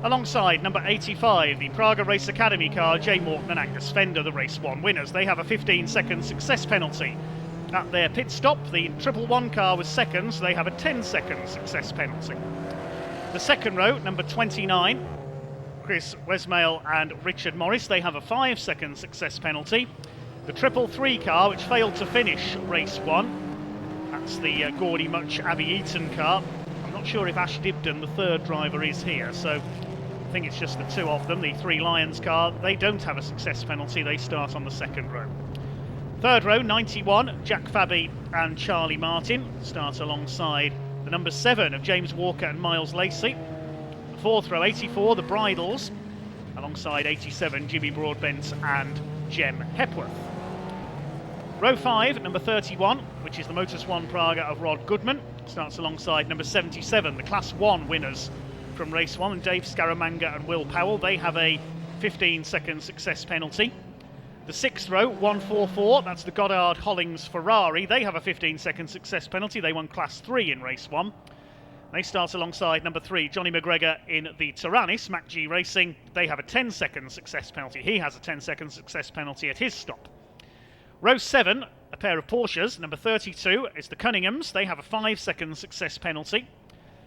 Alongside number 85, the Praga Race Academy car, Jay Morton and Angus Fender, the race 1 winners. They have a 15-second success penalty at their pit stop. The 111 car was second, so they have a 10-second success penalty. The second row, number 29, Chris Wesmail and Richard Morris, they have a 5-second success penalty. The 333 car, which failed to finish race 1, that's the Gaudy Much Abbey Eaton car. I'm not sure if Ash Dibden, the third driver, is here, so think it's just the two of them. The Three Lions car, they don't have a success penalty. They start on the second row. Third row, 91, Jack Faby and Charlie Martin start alongside the number 7 of James Walker and Miles Lacey. Fourth row, 84, the Bridles, alongside 87, Jimmy Broadbent and Jem Hepworth. Row 5, number 31, which is the Motus One Praga of Rod Goodman, starts alongside number 77, the Class 1 winners from race 1, and Dave Scaramanga and Will Powell. They have a 15-second success penalty. The 6th row, 144, that's the Goddard Hollings Ferrari. They have a 15-second success penalty. They won Class 3 in race 1. They start alongside number 3, Johnny McGregor in the Tyrannis, Mac G Racing. They have a 10-second success penalty. He has a 10-second success penalty at his stop. Row 7, a pair of Porsches. Number 32 is the Cunninghams. They have a 5-second success penalty.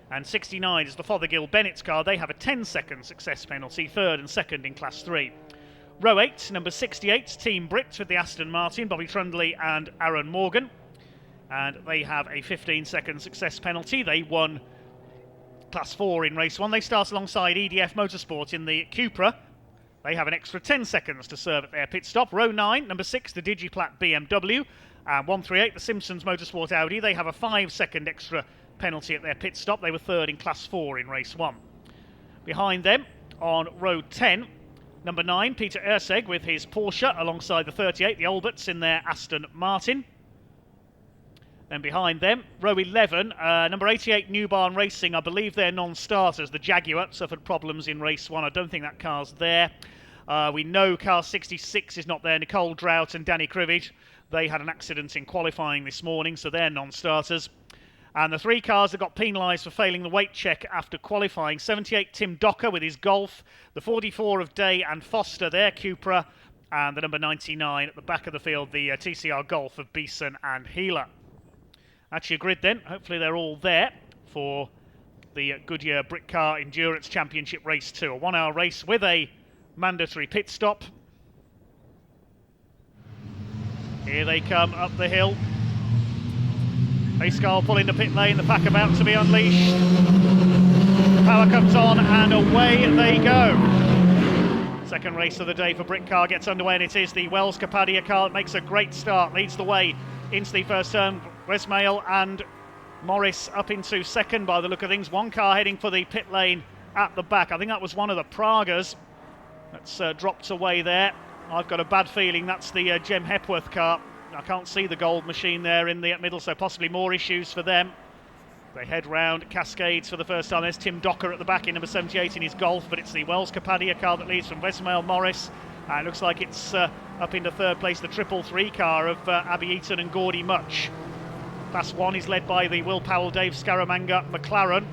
And 69 is the Fothergill Bennett's car. They have a 10-second success penalty, third and second in Class 3. Row 8, number 68, Team Brit with the Aston Martin, Bobby Trundley and Aaron Morgan. And they have a 15-second success penalty. They won Class 4 in race 1. They start alongside EDF Motorsport in the Cupra. They have an extra 10 seconds to serve at their pit stop. Row 9, number 6, the Digiplat BMW. And 138, the Simpsons Motorsport Audi. They have a 5-second extra penalty at their pit stop. They were third in Class 4 in race 1. Behind them, on row 10, number 9, Peter Erseg with his Porsche, alongside the 38, the Alberts in their Aston Martin. Then behind them, row 11, number 88, New Barn Racing. I believe they're non-starters. The Jaguar suffered problems in race 1. I don't think that car's there. We know car 66 is not there. Nicole Drought and Danny Crivage, they had an accident in qualifying this morning, so they're non-starters. And the 3 cars that got penalised for failing the weight check after qualifying, 78, Tim Docker with his Golf, the 44 of Day and Foster, their Cupra, and the number 99 at the back of the field, the TCR Golf of Beeson and Healer. That's your grid then. Hopefully they're all there for the Goodyear Britcar Endurance Championship Race 2. A 1-hour race with a mandatory pit stop. Here they come up the hill. Pace car pull into pit lane, the pack about to be unleashed. The power comes on and away they go. Second race of the day for Britcar gets underway, and it is the Wells Capadia car that makes a great start, leads the way into the first turn. Westmail and Morris up into second by the look of things. One car heading for the pit lane at the back. I think that was one of the Pragas that's dropped away there. I've got a bad feeling that's the Jem Hepworth car. I can't see the gold machine there in the middle, so possibly more issues for them. They head round Cascades for the first time. There's Tim Docker at the back in number 78 in his Golf, but it's the Wells Capadia car that leads from Westmail Morris. It looks like it's up into third place, the 333 car of Abby Eaton and Gordy Much. Class 1 is led by the Will Powell, Dave Scaramanga McLaren,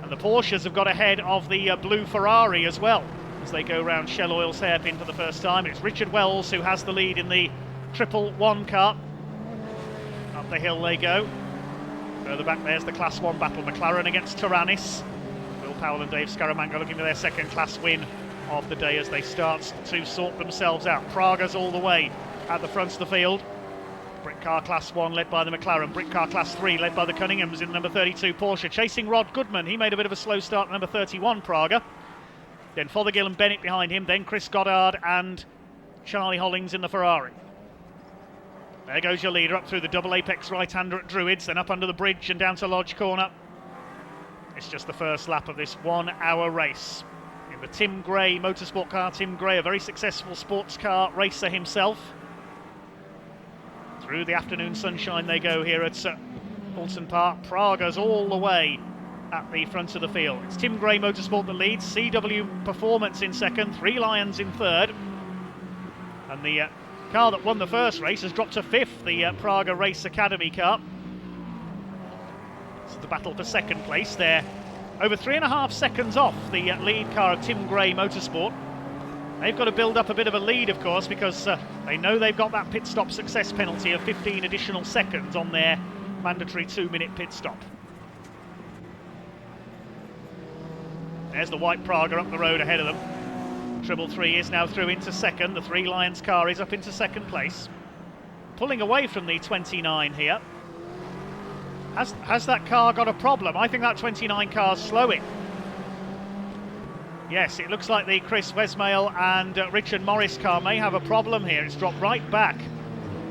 and the Porsches have got ahead of the blue Ferrari as well as they go round Shell Oil's hairpin for the first time. It's Richard Wells who has the lead in the 111 car. Up the hill they go. Further back there's the Class 1 battle, McLaren against Tyrannis. Will Powell and Dave Scaramanga looking for their second class win of the day as they start to sort themselves out. Praga's all the way at the front of the field. Britcar Class 1 led by the McLaren. Britcar Class 3 led by the Cunninghams in the number 32 Porsche. Chasing Rod Goodman, he made a bit of a slow start, number 31 Praga. Then Fothergill and Bennett behind him. Then Chris Goddard and Charlie Hollings in the Ferrari. There goes your leader up through the double apex right-hander at Druids, then up under the bridge and down to Lodge Corner. It's just the first lap of this 1-hour race. In the Tim Gray motorsport car, Tim Gray, a very successful sports car racer himself. Through the afternoon sunshine they go here at Oulton Park. Praga's all the way at the front of the field. It's Tim Gray Motorsport that leads, CW Performance in second, Three Lions in third. And the car that won the first race has dropped to fifth, the Praga Race Academy car. It's the battle for second place. They're over 3.5 seconds off the lead car of Tim Gray Motorsport. They've got to build up a bit of a lead, of course, because they know they've got that pit stop success penalty of 15 additional seconds on their mandatory 2-minute pit stop. There's the white Praga up the road ahead of them. Triple 3 is now through into second. The Three Lions car is up into second place. Pulling away from the 29 here. Has that car got a problem? I think that 29 car's slowing. Yes, it looks like the Chris Wesmail and Richard Morris car may have a problem here. It's dropped right back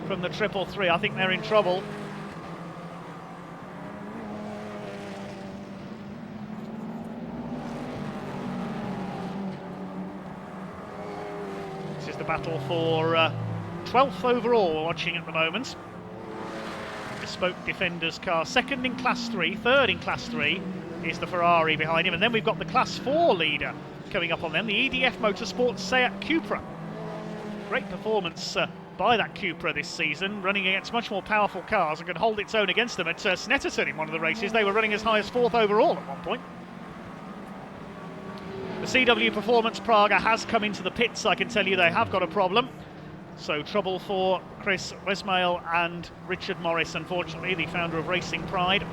from the 333. I think they're in trouble. This is the battle for 12th overall we're watching at the moment. Bespoke Defender's car, second in Class 3, third in Class 3 is the Ferrari behind him, and then we've got the Class 4 leader coming up on them, the EDF Motorsports Seat Cupra. Great performance by that Cupra this season, running against much more powerful cars and could hold its own against them. At Snetterton in one of the races, they were running as high as 4th overall at one point. The CW Performance Praga has come into the pits. I can tell you they have got a problem. So trouble for Chris Wesmail and Richard Morris, unfortunately, the founder of Racing Pride.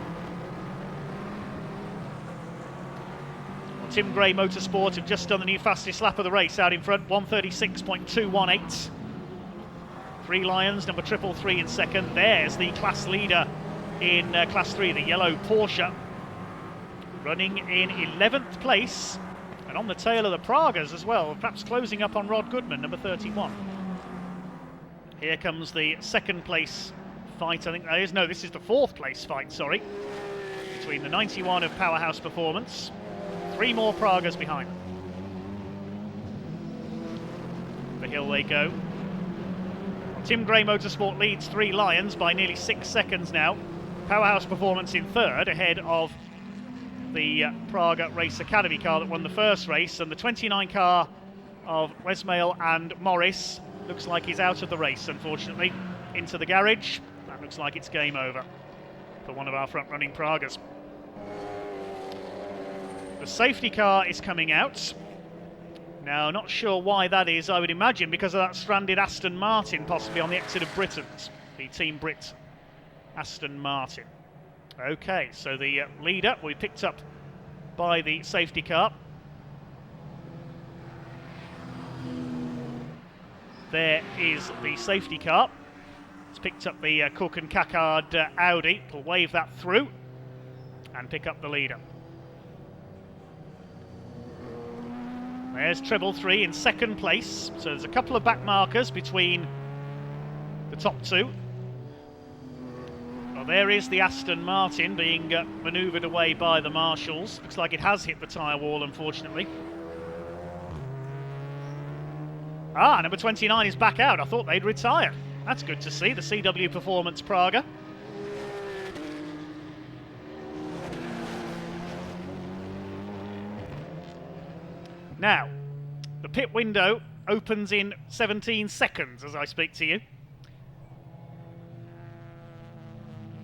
Tim Gray Motorsport have just done the new fastest lap of the race out in front, 136.218. Three Lions, number 333 in second. There's the class leader in Class 3, the yellow Porsche, running in 11th place and on the tail of the Pragas as well, perhaps closing up on Rod Goodman, number 31. Here comes the second place fight, I think that is. No, this is the 4th place fight, sorry, between the 91 of Powerhouse Performance. 3 more Pragas behind. The hill they go. Tim Gray Motorsport leads 3 Lions by nearly 6 seconds now. Powerhouse Performance in third, ahead of the Praga Race Academy car that won the first race, and the 29 car of Wesmail and Morris looks like he's out of the race, unfortunately. Into the garage. That looks like it's game over for one of our front-running Pragas. The safety car is coming out. Now, not sure why that is. I would imagine because of that stranded Aston Martin, possibly on the exit of Britons. The Team Brit Aston Martin. Okay, so the leader will be picked up by the safety car. There is the safety car. It's picked up the Cook and Caccard Audi. It'll wave that through and pick up the leader. There's treble 3 in second place. So there's a couple of back markers between the top 2. Well, there is the Aston Martin being manoeuvred away by the marshals. Looks like it has hit the tyre wall, unfortunately. Ah, number 29 is back out. I thought they'd retired. That's good to see, the CW Performance Praga. Now, the pit window opens in 17 seconds as I speak to you.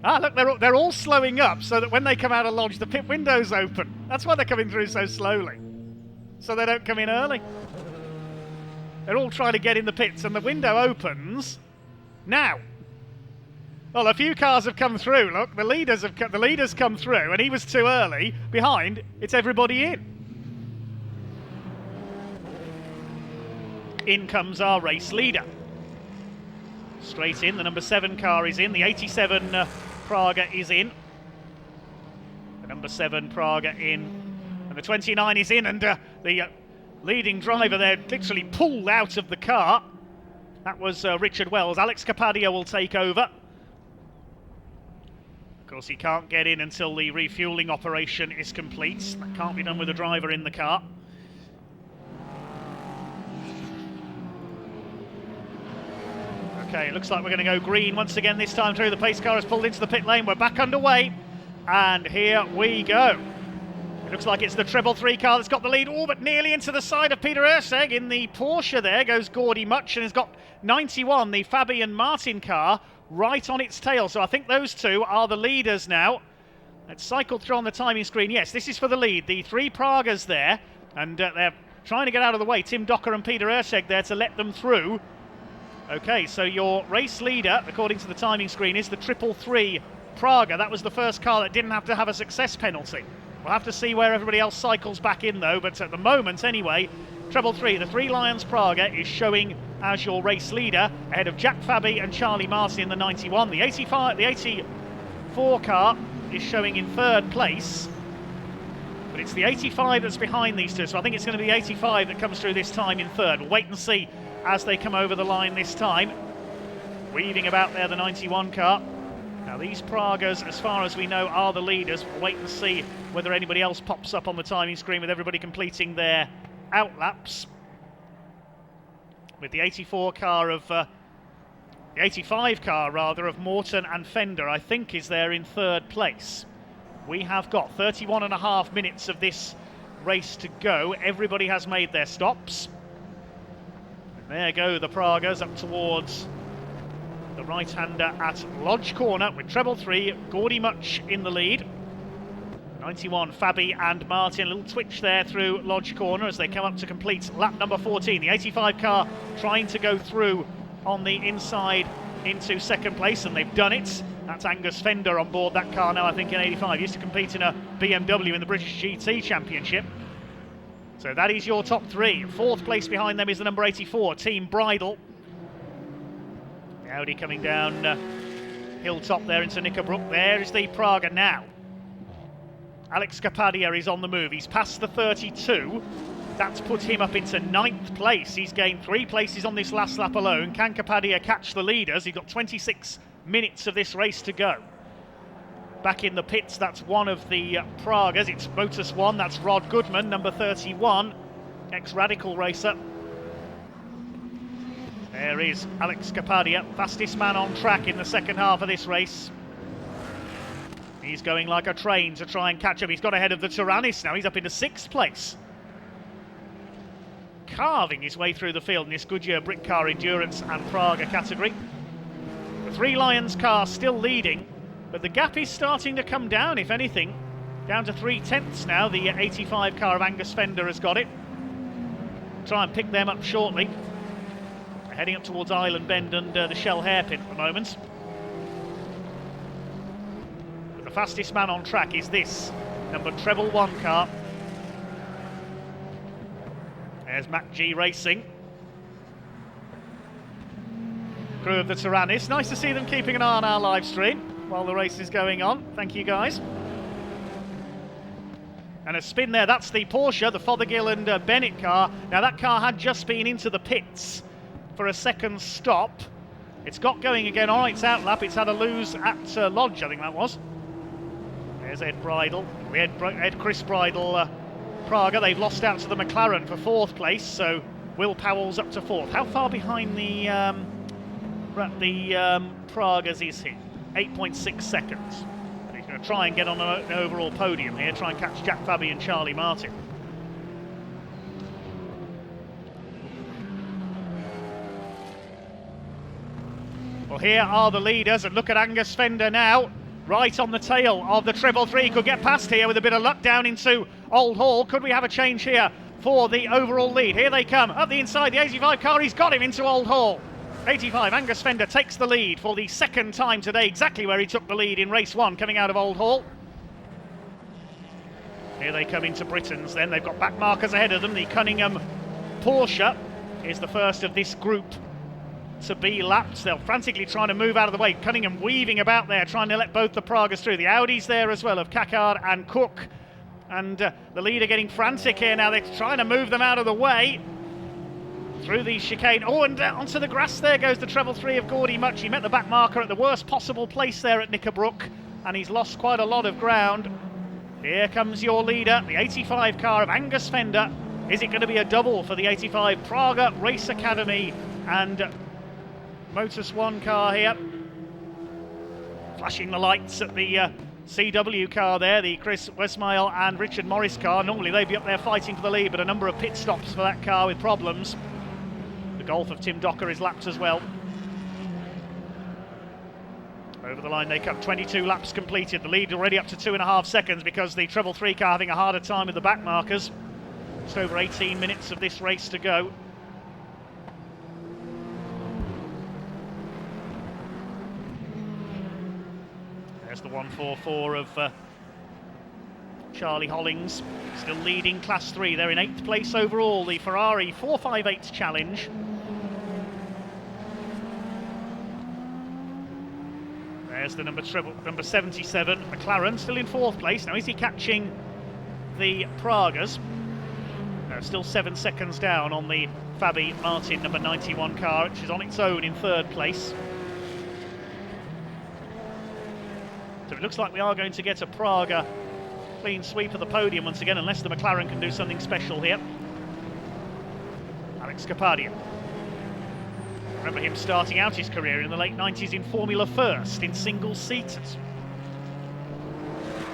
Ah, look, they're all slowing up so that when they come out of lodge, the pit window's open. That's why they're coming through so slowly, so they don't come in early. They're all trying to get in the pits, and the window opens now. Well, a few cars have come through. Look, the leaders come through, and he was too early. Behind, it's everybody in. In comes our race leader. Straight in, the number 7 car is in, the 87 Praga is in. The number 7 Praga in, and the 29 is in, and the leading driver there literally pulled out of the car. That was Richard Wells. Alex Capadio will take over. Of course, he can't get in until the refuelling operation is complete. That can't be done with the driver in the car. Okay, it looks like we're going to go green once again this time through. The pace car has pulled into the pit lane. We're back underway, and here we go. It looks like it's the treble 3 car that's got the lead. Oh, but nearly into the side of Peter Urseg. In the Porsche there goes Gordy Much, and has got 91, the Fabian Martin car, right on its tail. So I think those two are the leaders now. Let's cycle through on the timing screen. Yes, this is for the lead. The 3 Pragas there, and they're trying to get out of the way. Tim Docker and Peter Urseg there to let them through. Okay, so your race leader, according to the timing screen, is the 333 Praga. That was the first car that didn't have to have a success penalty. We'll have to see where everybody else cycles back in, though. But at the moment, anyway, treble 3, the 3 Lions Praga, is showing as your race leader, ahead of Jack Fabi and Charlie Martin in the 91. The 84 car is showing in third place. But it's the 85 that's behind these two, so I think it's going to be the 85 that comes through this time in third. We'll wait and see as they come over the line this time. Weaving about there, the 91 car. Now these Pragas, as far as we know, are the leaders. We'll wait and see whether anybody else pops up on the timing screen with everybody completing their outlaps. With the 84 car of... the 85 car, rather, of Morton and Fender, I think, is there in third place. We have got 31.5 minutes of this race to go. Everybody has made their stops. And there go the Pragas up towards the right-hander at Lodge Corner with treble 3, Gordy Much in the lead. 91, Fabi and Martin, a little twitch there through Lodge Corner as they come up to complete lap number 14. The 85 car trying to go through on the inside into second place, and they've done it. That's Angus Fender on board that car now, I think, in 85. He used to compete in a BMW in the British GT Championship. So that is your top three. Fourth place behind them is the number 84, Team Bridle. The Audi coming down hilltop there into Knickerbrook. There is the Praga now. Alex Kapadia is on the move. He's past the 32. That's put him up into 9th place. He's gained 3 places on this last lap alone. Can Kapadia catch the leaders? He's got 26 minutes of this race to go. Back in the pits, that's one of the Pragas. It's Motus 1, that's Rod Goodman, number 31, ex-Radical racer. There is Alex Kapadia, fastest man on track in the second half of this race. He's going like a train to try and catch up. He's got ahead of the Tyrannis now. He's up into 6th place. Carving his way through the field in this Goodyear Britcar Endurance and Praga category. The Three Lions car still leading, but the gap is starting to come down, if anything. Down to 3/10 now. The 85 car of Angus Fender has got it. Try and pick them up shortly. They're heading up towards Island Bend and the Shell hairpin at the moment. But the fastest man on track is this number treble 1 car. There's Mac G Racing. Crew of the Tyrannis. Nice to see them keeping an eye on our live stream while the race is going on. Thank you, guys. And a spin there. That's the Porsche, the Fothergill and Bennett car. Now, that car had just been into the pits for a second stop. It's got going again. All right, it's out lap. It's had a lose at Lodge, I think that was. There's Ed Bridle. We had Chris Bridle, Praga. They've lost out to the McLaren for 4th place, so Will Powell's up to 4th. How far behind the Pragas is he? 8.6 seconds. He's going to try and get on an overall podium here, try and catch Jack Fabi and Charlie Martin. Well, here are the leaders, and look at Angus Fender now. Right on the tail of the treble 3, could get past here with a bit of luck down into Old Hall. Could we have a change here for the overall lead? Here they come, up the inside, the 85 car, he's got him into Old Hall. 85, Angus Fender takes the lead for the second time today, exactly where he took the lead in race 1 coming out of Old Hall. Here they come into Britons then, they've got back markers ahead of them. The Cunningham Porsche is the first of this group to be lapped. They're frantically trying to move out of the way. Cunningham weaving about there, trying to let both the Pragas through. The Audis there as well of Caccard and Cook. And the leader getting frantic here now. They're trying to move them out of the way. Through the chicane. Oh, and onto the grass there goes the treble 3 of Gordy Much. He met the back marker at the worst possible place there at Knickerbrook, and he's lost quite a lot of ground. Here comes your leader, the 85 car of Angus Fender. Is it going to be a double for the 85 Praga Race Academy and Motus 1 car here? Flashing the lights at the CW car there, the Chris Westmile and Richard Morris car. Normally they'd be up there fighting for the lead, but a number of pit stops for that car with problems. The Golf of Tim Docker is lapped as well. Over the line they come, 22 laps completed. The lead already up to 2.5 seconds because the treble 3 car having a harder time with the back markers. Just over 18 minutes of this race to go. There's the 144 of Charlie Hollings, still leading Class 3. They're in 8th place overall, the Ferrari 458 Challenge. There's the number 77, McLaren, still in 4th place. Now, is he catching the Pragas. Still 7 seconds down on the Fabi Martin number 91 car, which is on its own in third place. So it looks like we are going to get a Praga clean sweep of the podium once again, unless the McLaren can do something special here. Alex Kapadia. Remember him starting out his career in the late 90s in Formula First in single-seaters.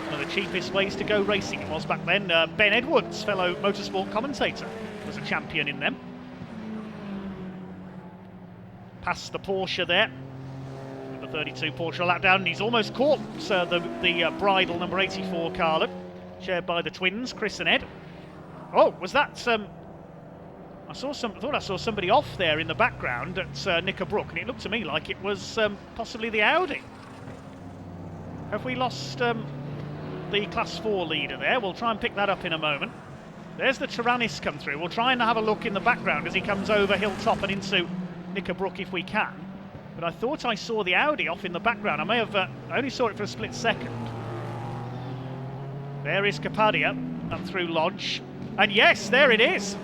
One of the cheapest ways to go racing it was back then. Ben Edwards, fellow motorsport commentator, was a champion in them. Past the Porsche there. Number 32 Porsche lap down, and he's almost caught the bridle number 84 car, shared by the twins, Chris and Ed. Oh, was that... I thought I saw somebody off there in the background at Knickerbrook, and it looked to me like it was possibly the Audi. Have we lost the Class 4 leader there? We'll try and pick that up in a moment. There's the Tyrannus come through. We'll try and have a look in the background as he comes over Hilltop and into Knickerbrook if we can. But I thought I saw the Audi off in the background. I may have only saw it for a split second. There is Kapadia up through Lodge. And yes, there it is.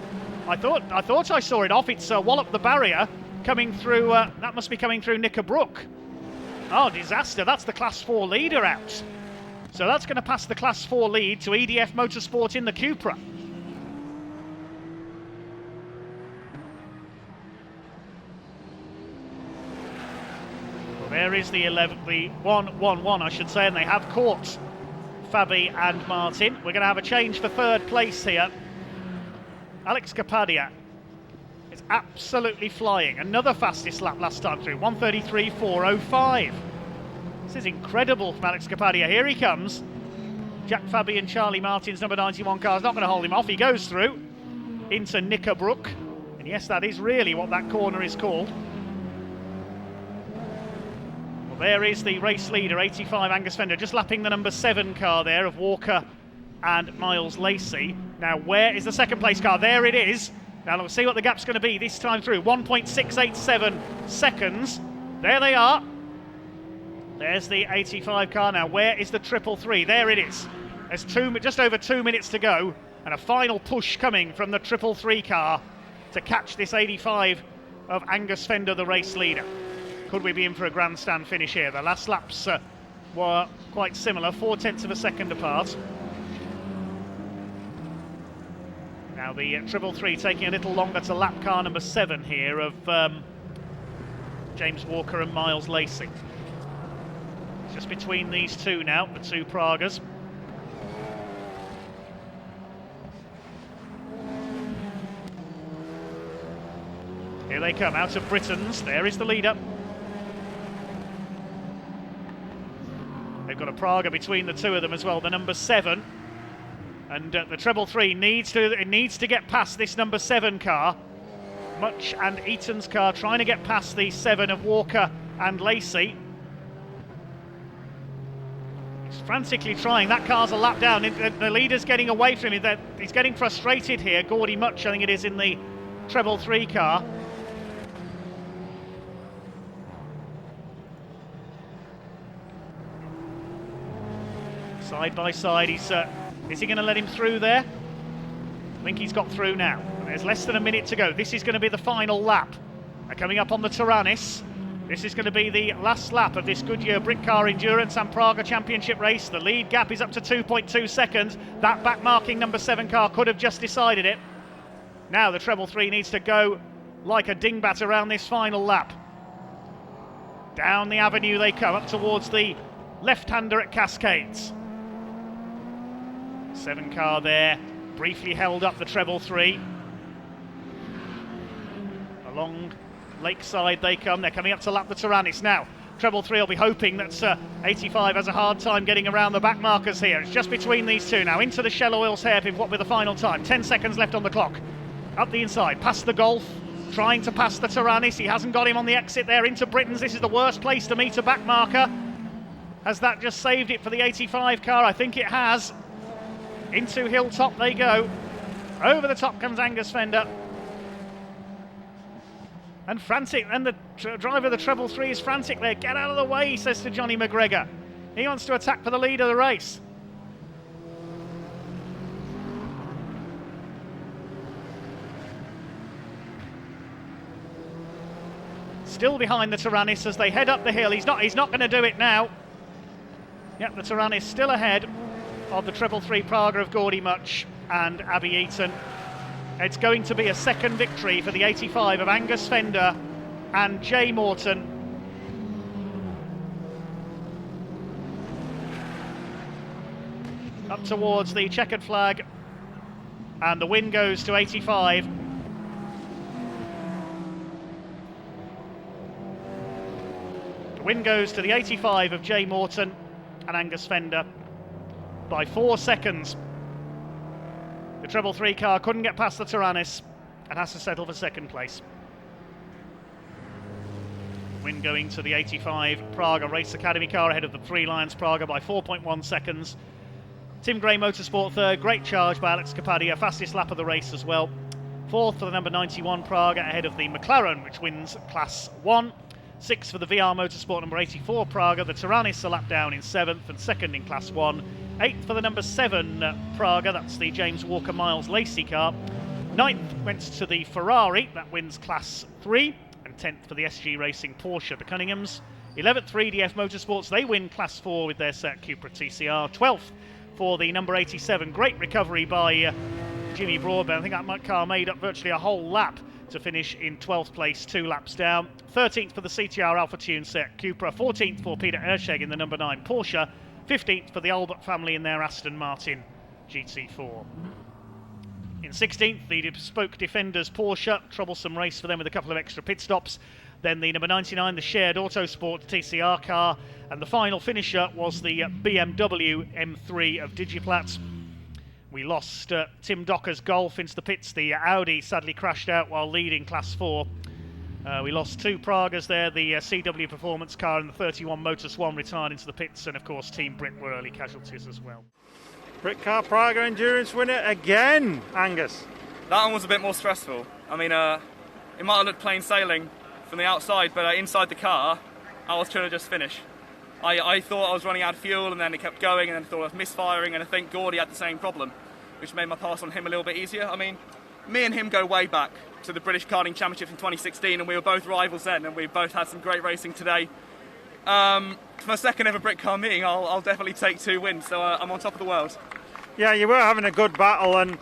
I thought I saw it off. It's walloped the barrier coming through. That must be coming through Knickerbrook. Oh, disaster. That's the Class 4 leader out. So that's going to pass the Class 4 lead to EDF Motorsport in the Cupra. Well, there is the 1-1-1, I should say, and they have caught Fabi and Martin. We're going to have a change for third place here. Alex Kapadia is absolutely flying. Another fastest lap last time through, 1:33.405. This is incredible from Alex Kapadia. Here he comes. Jack Fabi and Charlie Martin's number 91 car is not going to hold him off. He goes through into Knickerbrook. And yes, that is really what that corner is called. Well, there is the race leader, 85 Angus Fender, just lapping the number 7 car there of Walker and Miles Lacey. Now, where is the second place car? There it is. Now, we'll see what the gap's going to be this time through. 1.687 seconds. There they are. There's the 85 car. Now, where is the 333? There it is. There's just over 2 minutes to go, and a final push coming from the 333 car to catch this 85 of Angus Fender, the race leader. Could we be in for a grandstand finish here? The last laps were quite similar, 0.4 of a second apart. Now the 333 taking a little longer to lap car number 7 here of James Walker and Miles Lacey. Just between these two now, the two Pragas. Here they come out of Britain's. There is the leader. They've got a Praga between the two of them as well, the number 7. And the 333 needs to get past this number 7 car. Much and Eaton's car trying to get past the 7 of Walker and Lacey. He's frantically trying. That car's a lap down. The leader's getting away from him. He's getting frustrated here. Gordy Much, I think it is, in the 333 car. Side by side, is he going to let him through there? I think he's got through now. There's less than a minute to go. This is going to be the final lap. They're coming up on the Tyrannus. This is going to be the last lap of this Goodyear Britcar Endurance and Praga Championship race. The lead gap is up to 2.2 seconds. That back-marking number 7 car could have just decided it. Now the 333 needs to go like a dingbat around this final lap. Down the avenue they come, up towards the left-hander at Cascades. 7 car there, briefly held up the 333. Along Lakeside they come. They're coming up to lap the Tyrannus now. 333 will be hoping that 85 has a hard time getting around the back markers here. It's just between these two now. Into the Shell Oils hairpin. What with the final time? 10 seconds left on the clock. Up the inside, past the Golf, trying to pass the Tyrannus. He hasn't got him on the exit there. Into Britain's. This is the worst place to meet a back marker. Has that just saved it for the 85 car? I think it has. Into Hilltop they go. Over the top comes Angus Fender. And frantic, and the driver of the 333 is frantic there. Get out of the way, he says to Johnny McGregor. He wants to attack for the lead of the race. still behind the Tyrannus as they head up the hill. He's not going to do it now. Yep, the Tyrannus still ahead of the 333 Praga of Gordy Much and Abby Eaton. It's going to be a second victory for the 85 of Angus Fender and Jay Morton. Up towards the checkered flag, and the win goes to 85. The win goes to the 85 of Jay Morton and Angus Fender by 4 seconds. The treble 3 car couldn't get past the Tyrannus and has to settle for second place. Win going to the 85 Praga Race Academy car ahead of the Three Lions Praga by 4.1 seconds. Tim Gray Motorsport third, great charge by Alex Capadia, fastest lap of the race as well. Fourth for the number 91 Praga ahead of the McLaren, which wins Class 1. Sixth for the VR Motorsport number 84 Praga, the Tyrannus a lap down in seventh and second in Class 1. Eighth for the number 7 Praga, that's the James Walker Miles Lacey car. Ninth went to the Ferrari, that wins Class 3. And 10th for the SG Racing Porsche, the Cunninghams. 11th for EDF Motorsports, they win Class 4 with their Seat Cupra TCR. 12th for the number 87, great recovery by Jimmy Broadbent. I think that car made up virtually a whole lap to finish in 12th place, 2 laps down. 13th for the CTR Alpha Tune Seat Cupra. 14th for Peter Erscheg in the number 9 Porsche. 15th for the Albert family in their Aston Martin GT4. In 16th, the Bespoke Defenders Porsche, troublesome race for them with a couple of extra pit stops. Then the number 99, the Shared Autosport TCR car, and the final finisher was the BMW M3 of Digiplat. We lost Tim Docker's Golf into the pits. The Audi sadly crashed out while leading Class 4. We lost 2 Pragas there, the CW Performance car and the 31 Motor Swan retired into the pits, and of course Team Brit were early casualties as well. Britcar Praga Endurance winner again, Angus. That one was a bit more stressful. I mean, it might have looked plain sailing from the outside, but inside the car, I was trying to just finish. I thought I was running out of fuel, and then it kept going, and then I thought I was misfiring, and I think Gordy had the same problem, which made my pass on him a little bit easier. I mean, me and him go way back to the British Karting Championship in 2016, and we were both rivals then, and we both had some great racing today. For my second ever Britcar meeting, I'll definitely take 2 wins, so I'm on top of the world. Yeah, you were having a good battle, and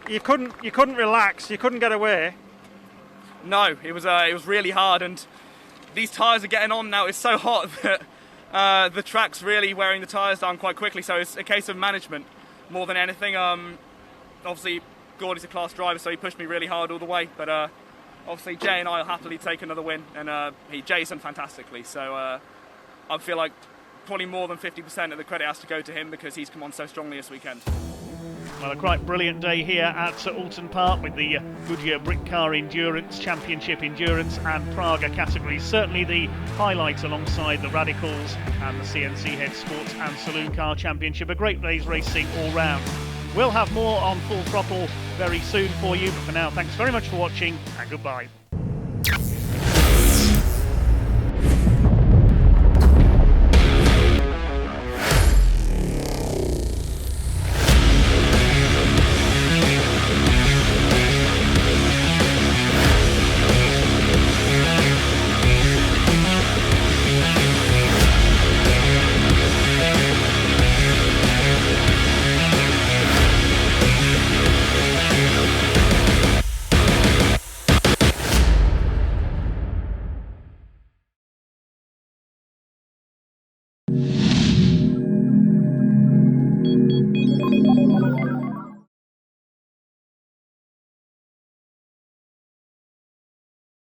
you couldn't relax, you couldn't get away. No, it was really hard, and these tyres are getting on now. It's so hot that the track's really wearing the tyres down quite quickly, so it's a case of management more than anything. Obviously, Gordy's a class driver, so he pushed me really hard all the way, but obviously Jay and I will happily take another win, and Jay's done fantastically, so I feel like probably more than 50% of the credit has to go to him because he's come on so strongly this weekend. Well, a quite brilliant day here at Oulton Park with the Goodyear Britcar Endurance Championship Endurance and Praga categories. Certainly the highlight alongside the Radicals and the CNC Heads Sports and Saloon Car Championship. A great day's racing all round. We'll have more on Full Throttle very soon for you, but for now, thanks very much for watching and goodbye.